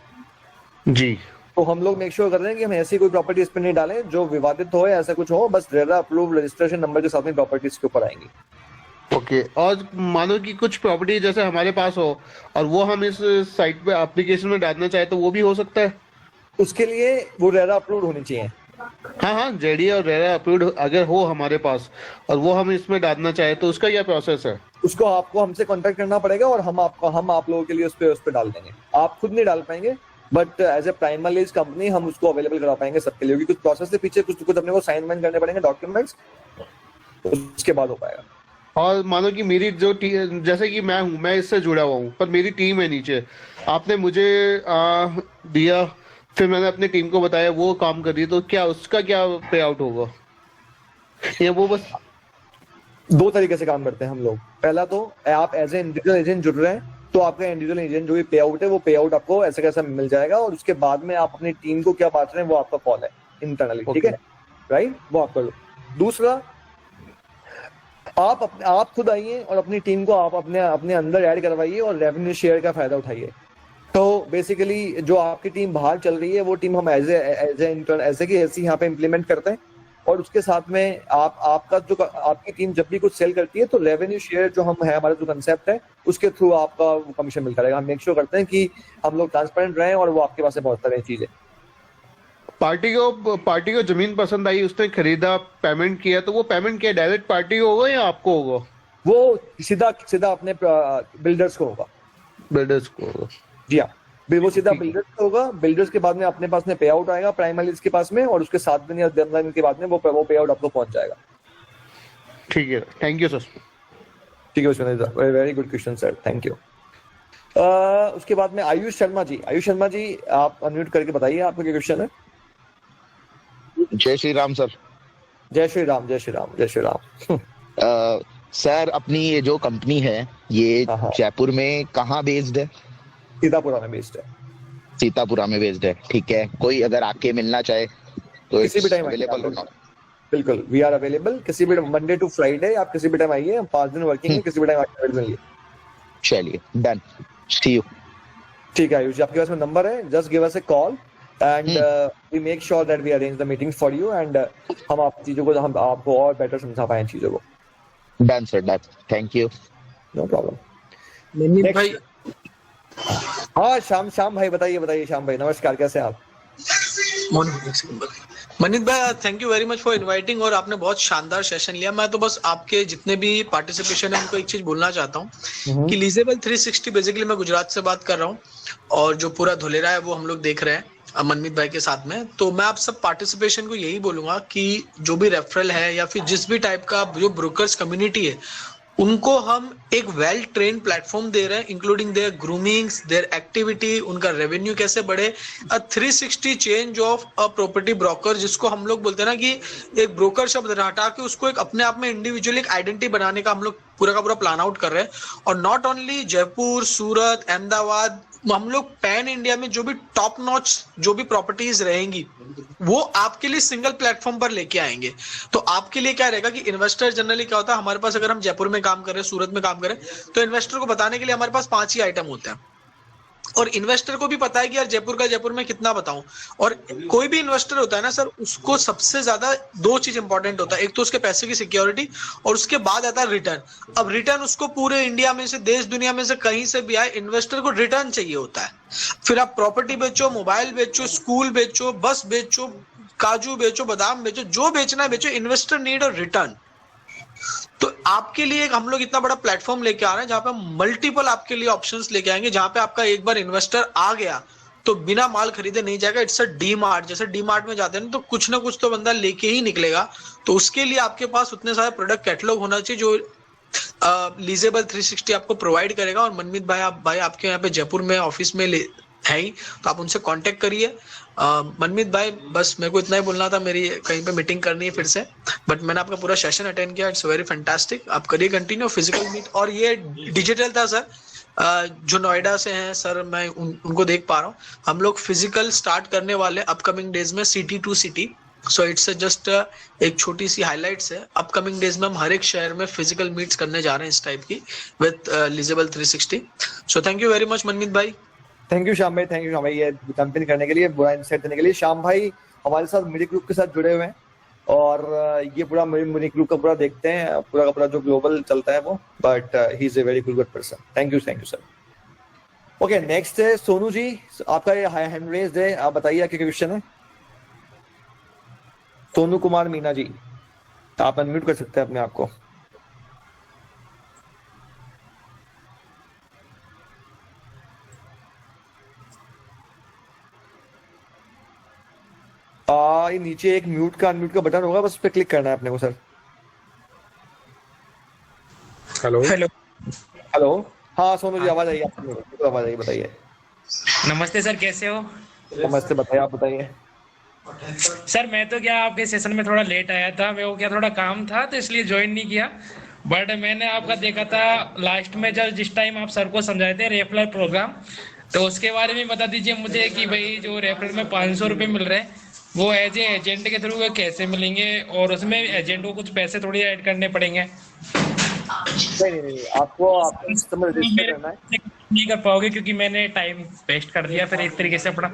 जी। तो हम लोग मेक श्योर कर रहे हैं कि हम ऐसी कोई प्रॉपर्टी इस पे नहीं डालें जो विवादित हो या ऐसा कुछ हो, बस रेरा अप्रूव रजिस्ट्रेशन नंबर के साथ में प्रॉपर्टीज के ऊपर आएंगी। ओके। और मानो कि कुछ प्रॉपर्टी जैसे हमारे पास हो और वो हम इस साइट पे एप्लीकेशन में डालना चाहे तो वो भी हो सकता है? उसके लिए वो रेरा अप्रूव्ड होनी चाहिए। हाँ जेडी और रेरा अप्रूव्ड अगर हो हमारे पास और वो हम इसमें डालना चाहे तो उसका क्या प्रोसेस है? उसको आपको हमसे कांटेक्ट करना पड़ेगा और हम आप लोगों के लिए उस पे डाल देंगे। आप खुद नहीं डाल पाएंगे, but as a primary company हम उसको अवेलेबल करा पाएंगे सबके लिए, क्योंकि कुछ प्रोसेस से पीछे कुछ अपने को साइन वाइन करने पड़ेंगे डॉक्यूमेंट्स, उसके बाद हो पाएगा। और मानो कि मेरी जो जैसे कि मैं इससे जुड़ा हुआ हूँ पर मेरी टीम है नीचे, आपने मुझे दिया, फिर मैंने अपनी टीम को बताया, वो काम कर रही है, तो क्या उसका क्या पे आउट होगा? या वो बस 2 तरीके से काम करते हैं हम लोग। पहला तो आप एज ए इंडिविजुअल एजेंट जुड़ रहे हैं तो आपका इंडिविजुअल एजेंट जो भी पे आउट है वो पे आउट आपको ऐसा कैसा मिल जाएगा, और उसके बाद में आप अपनी टीम को क्या बांट रहे हैं वो आपका कॉल है इंटरनली, ठीक है, राइट, वो आप कर लो। दूसरा, आप खुद आइए और अपनी टीम को आप अपने अंदर ऐड करवाइए और रेवेन्यू शेयर का फायदा उठाइए। तो बेसिकली जो आपकी टीम बाहर चल रही है वो टीम हम एज ऐसे यहाँ पे इम्प्लीमेंट करते हैं, और उसके साथ में आपकी टीम जब भी कुछ सेल करती है तो रेवेन्यू शेयर जो हम है, हमारा जो कंसेप्ट है उसके थ्रू आपका कमीशन मिलता रहेगा। हम मेक श्योर करते हैं कि हम लोग ट्रांसपेरेंट रहें और वो आपके पास से पहुंचता रहे चीजें। पार्टी को जमीन पसंद आई, उसने खरीदा, पेमेंट किया, तो वो पेमेंट क्या डायरेक्ट पार्टी को होगा या आपको होगा? वो सीधा अपने बिल्डर्स को होगा। बिल्डर्स को होगा, जी हाँ, वो सीधा बिल्डर्स को होगा। बिल्डर्स के बाद में अपने पास में पे आउट आएगा प्राइमरी के पास में, और उसके 7 दिन या 10 दिन के बाद में वो पे आउट आपको पहुंच जाएगा। ठीक है, थैंक यू सर। ठीक है, very good question sir, thank you. उसके बाद में आयुष शर्मा जी आप अनम्यूट करके बताइए आपका क्या क्वेश्चन है। जय श्री राम सर। जय श्री राम। सर अपनी ये जो कंपनी है ये हाँ। जयपुर में कहाँ बेस्ड है? सीतापुरा में बेस्ड है। सीतापुरा में बेस्ड है, ठीक है। कोई अगर आके मिलना चाहे तो किसी भी टाइम अवेलेबल होना? बिल्कुल, वी आर अवेलेबल किसी भी मंडे टू फ्राइडे, आप किसी भी टाइम आइए, हम 5 दिन वर्किंग है, किसी भी टाइम आके अवेलेबल है। चलिए डन, सी यू। ठीक है आयुष जी, आपके पास में नंबर है, just give us a call and we make sure that we arrange the meetings for you, and हम आप चीजों को हम आपको और बेटर समझा पाए चीजों को। Done sir, done, thank you. No problem. Manish भाई, हाँ श्याम भाई बताइए श्याम भाई, नमस्कार, कैसे हैं आप? मनीष भाई, thank you very much for inviting, और आपने बहुत शानदार सेशन लिया। मैं तो बस आपके जितने भी पार्टिसिपेशन है उनको एक चीज बोलना चाहता हूँ कि लीजेबल 360 बेसिकली मैं गुजरात से बात कर रहा हूँ, और जो पूरा धुलेरा है वो हम लोग देख रहे हैं मनमीत भाई के साथ में। तो मैं आप सब पार्टिसिपेशन को यही बोलूंगा कि जो भी रेफरल है या फिर जिस भी टाइप का जो ब्रोकर्स कम्युनिटी है उनको हम एक वेल ट्रेन प्लेटफॉर्म दे रहे हैं, इंक्लूडिंग देयर ग्रूमिंग्स, देयर एक्टिविटी, उनका रेवेन्यू कैसे बढ़े। 360 change of a property broker, जिसको हम लोग बोलते हैं ना कि एक ब्रोकर शब्द हटा के उसको एक अपने आप में इंडिविजुअली एक आइडेंटिटी बनाने का हम लोग पूरा का पूरा प्लान आउट कर रहे हैं। और नॉट ओनली जयपुर, सूरत, अहमदाबाद, हम लोग पैन इंडिया में जो भी टॉप नॉच जो भी प्रॉपर्टीज रहेंगी वो आपके लिए सिंगल प्लेटफॉर्म पर लेके आएंगे। तो आपके लिए क्या रहेगा कि इन्वेस्टर जनरली क्या होता है, हमारे पास अगर हम जयपुर में काम कर रहे हैं, सूरत में काम कर रहे हैं, तो इन्वेस्टर को बताने के लिए हमारे पास 5 ही आइटम होते हैं। और इन्वेस्टर को भी पता है कि यार जयपुर का जयपुर में कितना बताऊं। और कोई भी इन्वेस्टर होता है ना सर, उसको सबसे ज्यादा 2 चीज इंपॉर्टेंट होता है, एक तो उसके पैसे की सिक्योरिटी और उसके बाद आता है रिटर्न। अब रिटर्न उसको पूरे इंडिया में से, देश दुनिया में से कहीं से भी आए, इन्वेस्टर को रिटर्न चाहिए होता है। फिर आप प्रॉपर्टी बेचो, मोबाइल बेचो, स्कूल बेचो, बस बेचो, काजू बेचो, बादाम बेचो, जो बेचना है बेचो, इन्वेस्टर नीड अ रिटर्न। तो आपके लिए हम लोग इतना बड़ा प्लेटफॉर्म लेके आ रहे हैं जहां पे मल्टीपल आपके लिए ऑप्शंस लेके आएंगे, जहां पे आपका एक बार इन्वेस्टर आ गया तो बिना माल खरीदे नहीं जाएगा। इट्स अ डी मार्ट, जैसे डी मार्ट में जाते हैं ना तो कुछ ना कुछ तो बंदा लेके ही निकलेगा। तो उसके लिए आपके पास उतने सारे प्रोडक्ट कैटलॉग होना चाहिए जो लीजेबल 360 आपको प्रोवाइड करेगा। और मनमीत भाई आपके यहाँ पे जयपुर में ऑफिस में है ही, तो आप उनसे कांटेक्ट करिए। मनमीत भाई बस मेरे को इतना ही बोलना था, मेरी कहीं पे मीटिंग करनी है फिर से, बट मैंने आपका पूरा सेशन अटेंड किया, इट्स वेरी फैंटास्टिक। आप करिए कंटिन्यू फिजिकल मीट। और ये डिजिटल था सर, जो नोएडा से हैं सर, मैं उनको देख पा रहा हूँ। हम लोग फिजिकल स्टार्ट करने वाले अपकमिंग डेज में city to city. So it's just एक छोटी सी हाईलाइट्स है। अपकमिंग डेज में हम हर एक शहर में फिजिकल मीट्स करने जा रहे हैं इस टाइप की with legible 360। So thank you very much Manmeet भाई। थैंक यू श्याम भाई ये कैंपेन करने के लिए, बुरा इंसाइट देने के लिए। श्याम भाई हमारे साथ मिडी ग्रुप के साथ जुड़े हुए हैं और ये पूरा मिडी ग्रुप का पूरा देखते हैं, पूरा का पूरा जो ग्लोबल चलता है वो, but he is a very good person. Thank you sir. Okay, next है सोनू जी, आपका ये हैंड रेज्ड है, आप बताइए क्या क्वेश्चन है। सोनू कुमार मीना जी, आप अनम्यूट कर सकते हैं अपने आप को। ये नीचे एक म्यूट का अनम्यूट का बटन होगा, बस उस पर क्लिक करना है अपने को सर। हेलो हेलो, हाँ सोनू जी आवाज आई आपको, आवाज आई, बताइए। नमस्ते सर, कैसे हो? नमस्ते, बताइए, आप बताइए। सर मैं तो क्या आपके सेशन में थोड़ा लेट आया था, मेरे को क्या थोड़ा काम था तो इसलिए ज्वाइन नहीं किया। बट मैंने आपका देखा था लास्ट में जब जिस टाइम आप सर को समझाए थे रेफरल प्रोग्राम, तो उसके बारे में बता दीजिए मुझे कि भाई जो रेफरल में 500 रुपये मिल रहे हैं वो एज ए एजेंट के थ्रू कैसे मिलेंगे, और उसमें एजेंट को कुछ पैसे थोड़ी ऐड करने पड़ेंगे? नहीं, आपको सिस्टम में रजिस्टर करना है। नहीं कर पाओगे क्योंकि मैंने टाइम वेस्ट कर दिया फिर एक तरीके से अपना।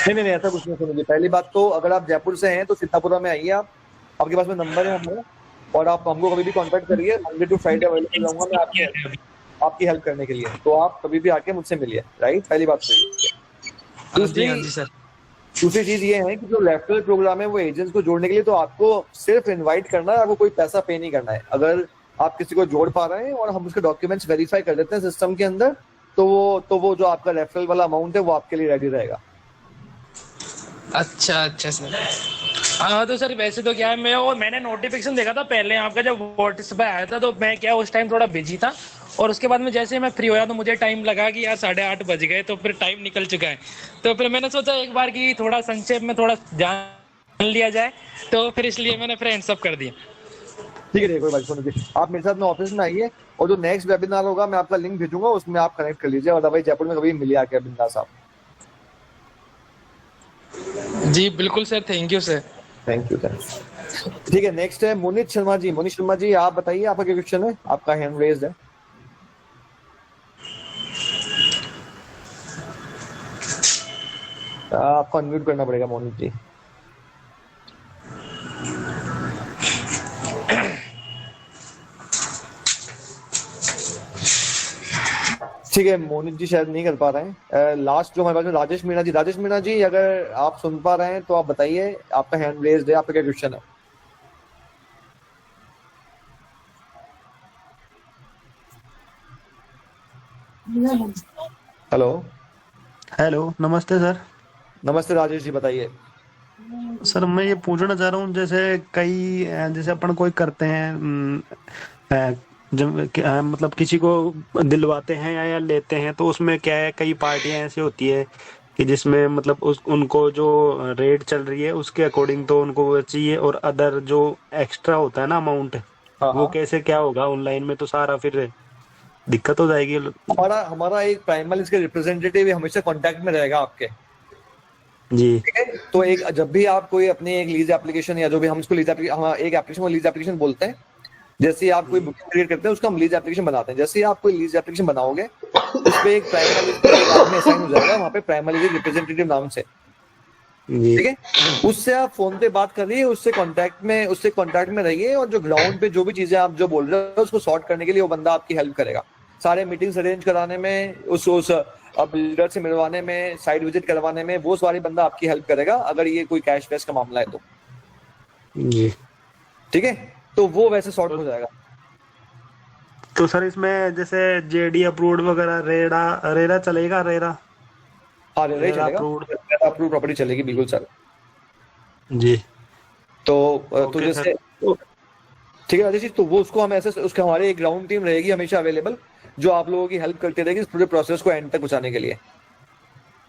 नहीं, ऐसा कुछ नहीं सुनिए। पहली बात तो अगर आप जयपुर से हैं तो सीतापुरा में आइए, आप, आपके पास में नंबर है हमारा, और आप हमको कभी भी कांटेक्ट करिए। मंडे टू फ्राइडे अवेलेबल रहूंगा मैं आपकी हेल्प करने के लिए, तो आप कभी भी आके मुझसे मिलिए। राइट, पहली बात तो दूसरी चीज ये है कि जो रेफरल प्रोग्राम है वो एजेंट्स को जोड़ने के लिए, तो आपको सिर्फ इनवाइट करना है, आपको कोई पैसा पे नहीं करना है। अगर आप किसी को जोड़ पा रहे हैं और हम उसके डॉक्यूमेंट्स वेरीफाई कर देते हैं सिस्टम के अंदर, तो वो जो आपका रेफरल वाला अमाउंट है वो आपके लिए रेडी रहेगा। अच्छा सर। हाँ तो सर वैसे तो क्या है, मैंने नोटिफिकेशन देखा था पहले आपका जब व्हाट्सएप पे आया था, तो मैं क्या उस टाइम थोड़ा बिजी था, और उसके बाद में जैसे मैं फ्री होया तो मुझे टाइम लगा कि यार 8:30 बज गए, तो फिर टाइम निकल चुका है। तो फिर मैंने सोचा एक बार कि थोड़ा संक्षेप में थोड़ा जान लिया जाए, तो फिर इसलिए मैंने फिर हैंड्स अप कर दिया। ठीक है, कोई बात नहीं, आप मेरे साथ में ऑफिस में आइए, और जो नेक्स्ट वेबिनार होगा मैं आपका लिंक भेजूंगा, उसमें आप कनेक्ट कर लीजिए। और भाई जयपुर में कभी मिलिए आके बिंदास आप। जी बिल्कुल sir, thank you sir. Thank you sir. ठीक है, नेक्स्ट है मोनित शर्मा जी, आप बताइए आपका क्या क्वेश्चन है, आपका हैंड रेज्ड है। आपको अनम्यूट करना पड़ेगा मोनित जी। ठीक है, मोनित जी शायद नहीं कर पा रहे हैं। लास्ट जो हमारे पास में राजेश मीणा जी, अगर आप सुन पा रहे हैं तो आप बताइए, आपका हैंड रेज्ड है, आपका क्या क्वेश्चन है। हेलो, नमस्ते सर। नमस्ते राजेश जी, बताइए। सर मैं ये पूछना चाह रहा हूँ, जैसे कई जैसे अपन कोई करते हैं जब मतलब किसी को दिलवाते हैं या लेते हैं, तो उसमें क्या है, कई पार्टियां ऐसी होती है कि जिसमें मतलब उनको जो रेट चल रही है उसके अकॉर्डिंग तो उनको वो चाहिए, और अदर जो एक्स्ट्रा होता है ना अमाउंट, हाँ वो हाँ। कैसे क्या होगा ऑनलाइन में, तो सारा फिर दिक्कत हो जाएगी। हमारा हमारा एक प्राइमरी इसके रिप्रेजेंटेटिव हमेशा कांटेक्ट में रहेगा आपके। जी ठीक है, तो एक जब भी आप कोई अपनी एक लीज एप्लीकेशन या जो भी हम उसको लीज एप्लीकेशन, हम एक एप्लीकेशन को लीज एप्लीकेशन बोलते हैं। जैसे ही आप कोई बुकिंग क्रिएट करते हैं उसको हम लीज एप्लीकेशन बनाते हैं। जैसे ही आप कोई लीज एप्लीकेशन बनाओगे उस पे एक प्राइमरी एक आदमी असाइन हो जाएगा वहाँ पे प्राइमरी रिप्रेजेंटेटिव नाम से। जी ठीक है, उससे आप फोन पे बात करिए, उससे कांटेक्ट में रहिए, और जो ग्राउंड पे जो भी चीजें आप जो बोल रहे हो उसको सॉर्ट करने के लिए वो बंदा आपकी हेल्प करेगा। सारे मीटिंग्स अरेंज कराने में, उस बिल्डर से मिलवाने में, साइट विजिट करवाने में, वो सारी बंदा आपकी हेल्प करेगा अगर ये कोई कैश वैश का मामला है तो। जी। ठीक है, तो वो वैसे सॉर्ट हो जाएगा। तो सर इसमें जैसे जेडी अप्रूव्ड वगैरह, रेरा चलेगा? रेरा हाँ, रेरा रेरा चलेगा, अप्रूव्ड। अप्रूव प्रॉपर्टी चलेगी, बिल्कुल सर। जी तो ओके जैसे सर। ठीक है राजेश जी, तो वो उसको हम ऐसे उसके हमारे एक ग्राउंड टीम रहेगी हमेशा अवेलेबल, जो आप लोगों की हेल्प करती रहेगी इस पूरे प्रोसेस को एंड तक पहुंचाने के लिए।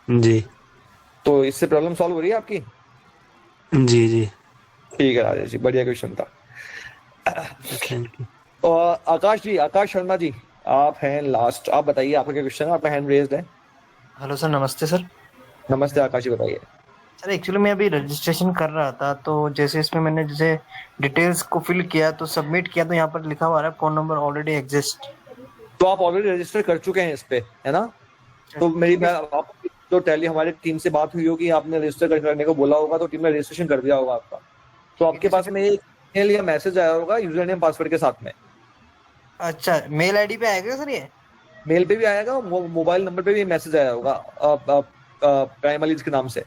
जी तो इससे प्रॉब्लम सॉल्व हो रही है आपकी? जी जी ठीक है राजेश जी, बढ़िया क्वेश्चन था। Thank you. और आकाश शर्मा जी, आप हैं लास्ट, आप बताइए आपका क्या क्वेश्चन है, आपका हैंड रेज्ड है। हेलो सर, नमस्ते सर। नमस्ते आकाश जी, बताइए। सर एक्चुअली मैं अभी रजिस्ट्रेशन कर रहा था, तो जैसे इसमें मैंने जैसे डिटेल्स को फिल किया तो सबमिट किया, तो यहाँ पर लिखा हुआ है फोन नंबर ऑलरेडी एग्जिस्ट। तो आप ऑलरेडी रजिस्टर कर चुके हैं इस पे, है ना? तो मैं आप जो टैली हमारी टीम से बात हुई होगी, आपने रजिस्टर करने को बोला होगा, तो टीम ने रजिस्ट्रेशन कर दिया होगा आपका। तो आपके पास में एक ईमेल या मैसेज आया होगा यूजर नेम पासवर्ड के साथ में। अच्छा, मेल आईडी पे आएगा सर? ये मेल पे भी आएगा, मोबाइल नंबर पे भी मैसेज आया होगा प्राइमरी के नाम से।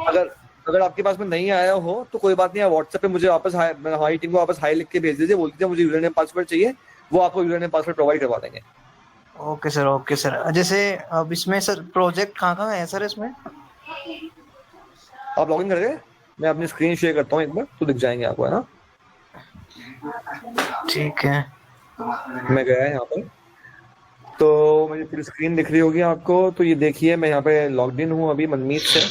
अगर आपके पास में नहीं आया हो तो कोई बात नहीं, आप व्हाट्सएप पे मुझे वापस हमारी टीम को वापस हाई लिख के भेज दीजिए, बोल दीजिए मुझे यूजर नेम पासवर्ड चाहिए, वो आपको यूजर नेम पासवर्ड प्रोवाइड करवा देंगे। Okay sir, okay sir. जैसे अब इसमें सर प्रोजेक्ट कहाँ है सर इसमें? आप लॉगिन कर गए? मैं अपनी स्क्रीन शेयर करता हूँ एक बार, तो दिख जाएंगे आपको, है ना? ठीक है, मैं गया यहाँ पर, तो मेरी पूरी स्क्रीन दिख रही होगी आपको। तो ये देखिए, मैं यहाँ पे लॉग्ड इन हूँ अभी मनमीत से।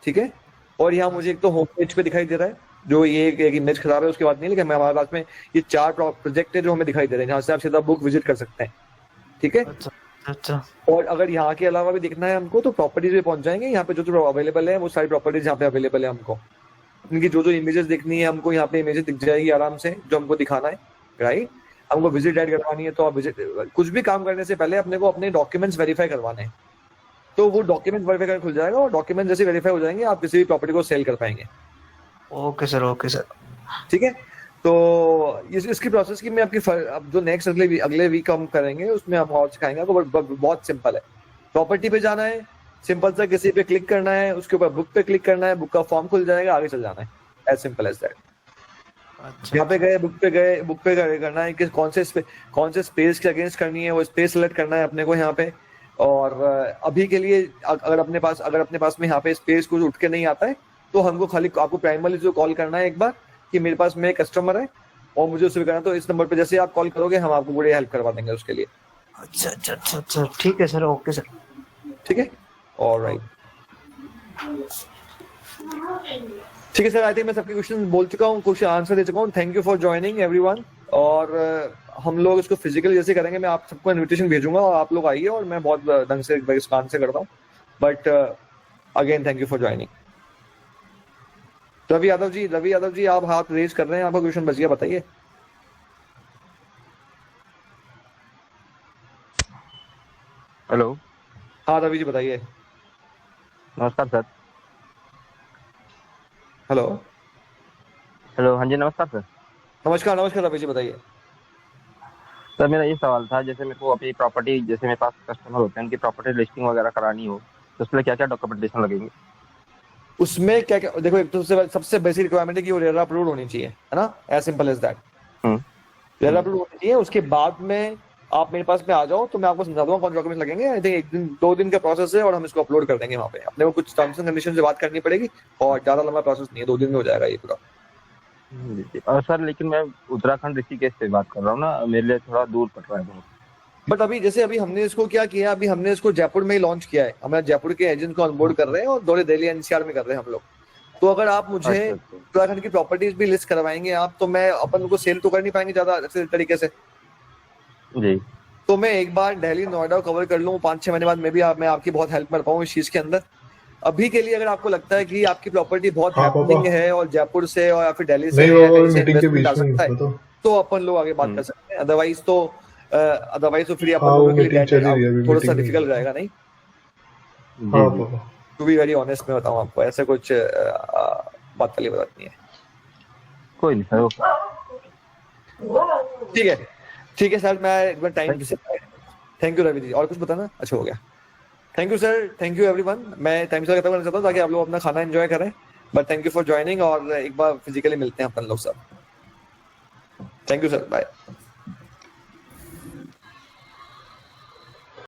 ठीक है, और यहाँ मुझे एक तो होम पेज पे दिखाई दे रहा है, जो ये एक इमेज खराब है उसके बाद नहीं, लेकिन हमारे पास में ये 4 प्रोजेक्ट है जो हमें दिखाई दे रहे हैं, जहाँ से आप सीधा बुक विजिट कर सकते हैं। ठीक है, अच्छा। और अगर यहाँ के अलावा भी देखना है हमको तो प्रॉपर्टीज पे पहुंच जाएंगे। यहाँ पे जो अवेलेबल है वो सारी प्रॉपर्टीज यहाँ पे अवेलेबल है हमको। इनकी जो इमेजेस देखनी है हमको, यहाँ पे इमेजेस दिख जाएगी आराम से, जो हमको दिखाना है, राइट? हमको विजिट ऐड करवानी है तो आप विजिट, कुछ भी काम करने से पहले अपने को अपने डॉक्यूमेंट्स वेरीफाई करवाने हैं, तो वो डॉक्यूमेंट वेरीफाई कर खुल जाएगा, और डॉक्यूमेंट जैसे वेरीफाई हो जाएंगे आप किसी भी प्रॉपर्टी को सेल कर पाएंगे। Okay sir, okay sir. ठीक है, तो इसकी प्रोसेस की मैं आपकी अब जो नेक्स्ट अगले वीक हम करेंगे उसमें हम और सिखाएंगे आपको। बहुत सिंपल है, प्रॉपर्टी पे जाना है, सिंपल सा किसी पे क्लिक करना है, उसके ऊपर बुक पे क्लिक करना है, बुक का फॉर्म खुल जाएगा, आगे चल जाना है, एज सिंपल एज दैट। अच्छा, यहाँ पे गए, बुक पे करना है कि कौन से स्पेस के अगेंस्ट करनी है, वो स्पेस सेलेक्ट करना है अपने को यहाँ पे। और अभी के लिए अगर अपने पास में यहाँ पे स्पेस कुछ उठ के नहीं आता है तो हमको खाली आपको प्राइमरी जो कॉल करना है एक बार कि मेरे पास में एक कस्टमर है और मुझे उससे करना, तो इस नंबर पे जैसे आप कॉल करोगे हम आपको पूरी हेल्प करवा देंगे उसके लिए। अच्छा अच्छा अच्छा अच्छा, ठीक है सर, ओके सर। ठीक है, ऑलराइट, ठीक है सर। आई थिंक मैं सबके क्वेश्चन बोल चुका हूँ, क्वेश्चन आंसर दे चुका हूँ। Thank you for joining everyone. और हम लोग इसको फिजिकली जैसे करेंगे, मैं आप सबको इनविटेशन भेजूंगा और आप लोग आइए, और मैं बहुत ढंग से इसका आंसर करता हूँ। But again thank you for joining. Ravi Yadav ji आप हाथ रेज कर रहे हैं, आपका क्वेश्चन बच गया, बताइए। हेलो। हाँ रवि जी बताइए। नमस्कार सर। हेलो। हाँ जी, नमस्कार सर। नमस्कार रवि जी बताइए। सर मेरा ये सवाल था, जैसे मेरे को अपनी प्रॉपर्टी, जैसे मेरे पास कस्टमर होते हैं, उनकी प्रॉपर्टी लिस्टिंग वगैरह करानी हो तो उसमें क्या क्या डॉक्यूमेंटेशन लगेंगे? उसमें क्या क्या देखो, एक तो सबसे बेसिक रिक्वायरमेंट है कि वो रेरा अप्रूव्ड होनी चाहिए, है ना? As simple as that. RERA approved होनी चाहिए। उसके बाद में आप मेरे पास में आ जाओ तो मैं आपको समझा दूंगा कौन डॉक्यूमेंट लगेंगे। आई थिंक 1-2 दिन का प्रोसेस है और हम इसको अपलोड कर देंगे वहाँ पे। अपने को कुछ टर्म्स एंड कंडीशन से बात करनी पड़ेगी और ज्यादा लंबा प्रोसेस नहीं है, 2 दिन में हो जाएगा ये पूरा। और सर लेकिन मैं उत्तराखंड ऋषिकेश से बात कर रहा हूँ ना, मेरे लिए थोड़ा दूर पड़ रहा है बहुत। बट अभी हमने इसको क्या किया, अभी हमने इसको जयपुर में ही लॉन्च किया है। हमारे जयपुर के एजेंट को ऑनबोर्ड कर रहे हैं और दौरे दिल्ली एनसीआर में कर रहे हैं हम लोग। तो अगर आप मुझे उत्तराखंड की प्रॉपर्टीज भी लिस्ट करवाएंगे आप, तो मैं अपन को सेल तो कर नहीं पाएंगे ज्यादा अच्छे तरीके से जी। तो मैं एक बार दिल्ली नोएडा कवर कर लूँ, 5-6 महीने बाद मैं आपकी बहुत हेल्प कर पाऊँ इस चीज के अंदर। अभी के लिए अगर आपको लगता है कि आपकी प्रॉपर्टी बहुत हैपनिंग है और जयपुर से और या फिर दिल्ली से इन्वेस्टमेंट आ सकता है तो अपन लोग आगे बात कर सकते हैं। अदरवाइज तो फिर अपन लोगों के लिए थोड़ा सा डिफिकल्ट रहेगा। नहीं टू बी वेरी ऑनेस्ट मैं बताऊं आपको, ऐसे कुछ बात वाली बात नहीं है। कोई नहीं सर, ठीक है सर, मैं एक बार time thank you Ravi ji. और कुछ बताना? अच्छा हो गया। Thank you sir, thank you everyone. मैं टाइम से खत्म करना चाहता हूँ ताकि आप लोग अपना खाना एंजॉय करें। But thank you for joining और एक बार फिजिकली मिलते हैं अपन लोग सब। Thank you sir, bye.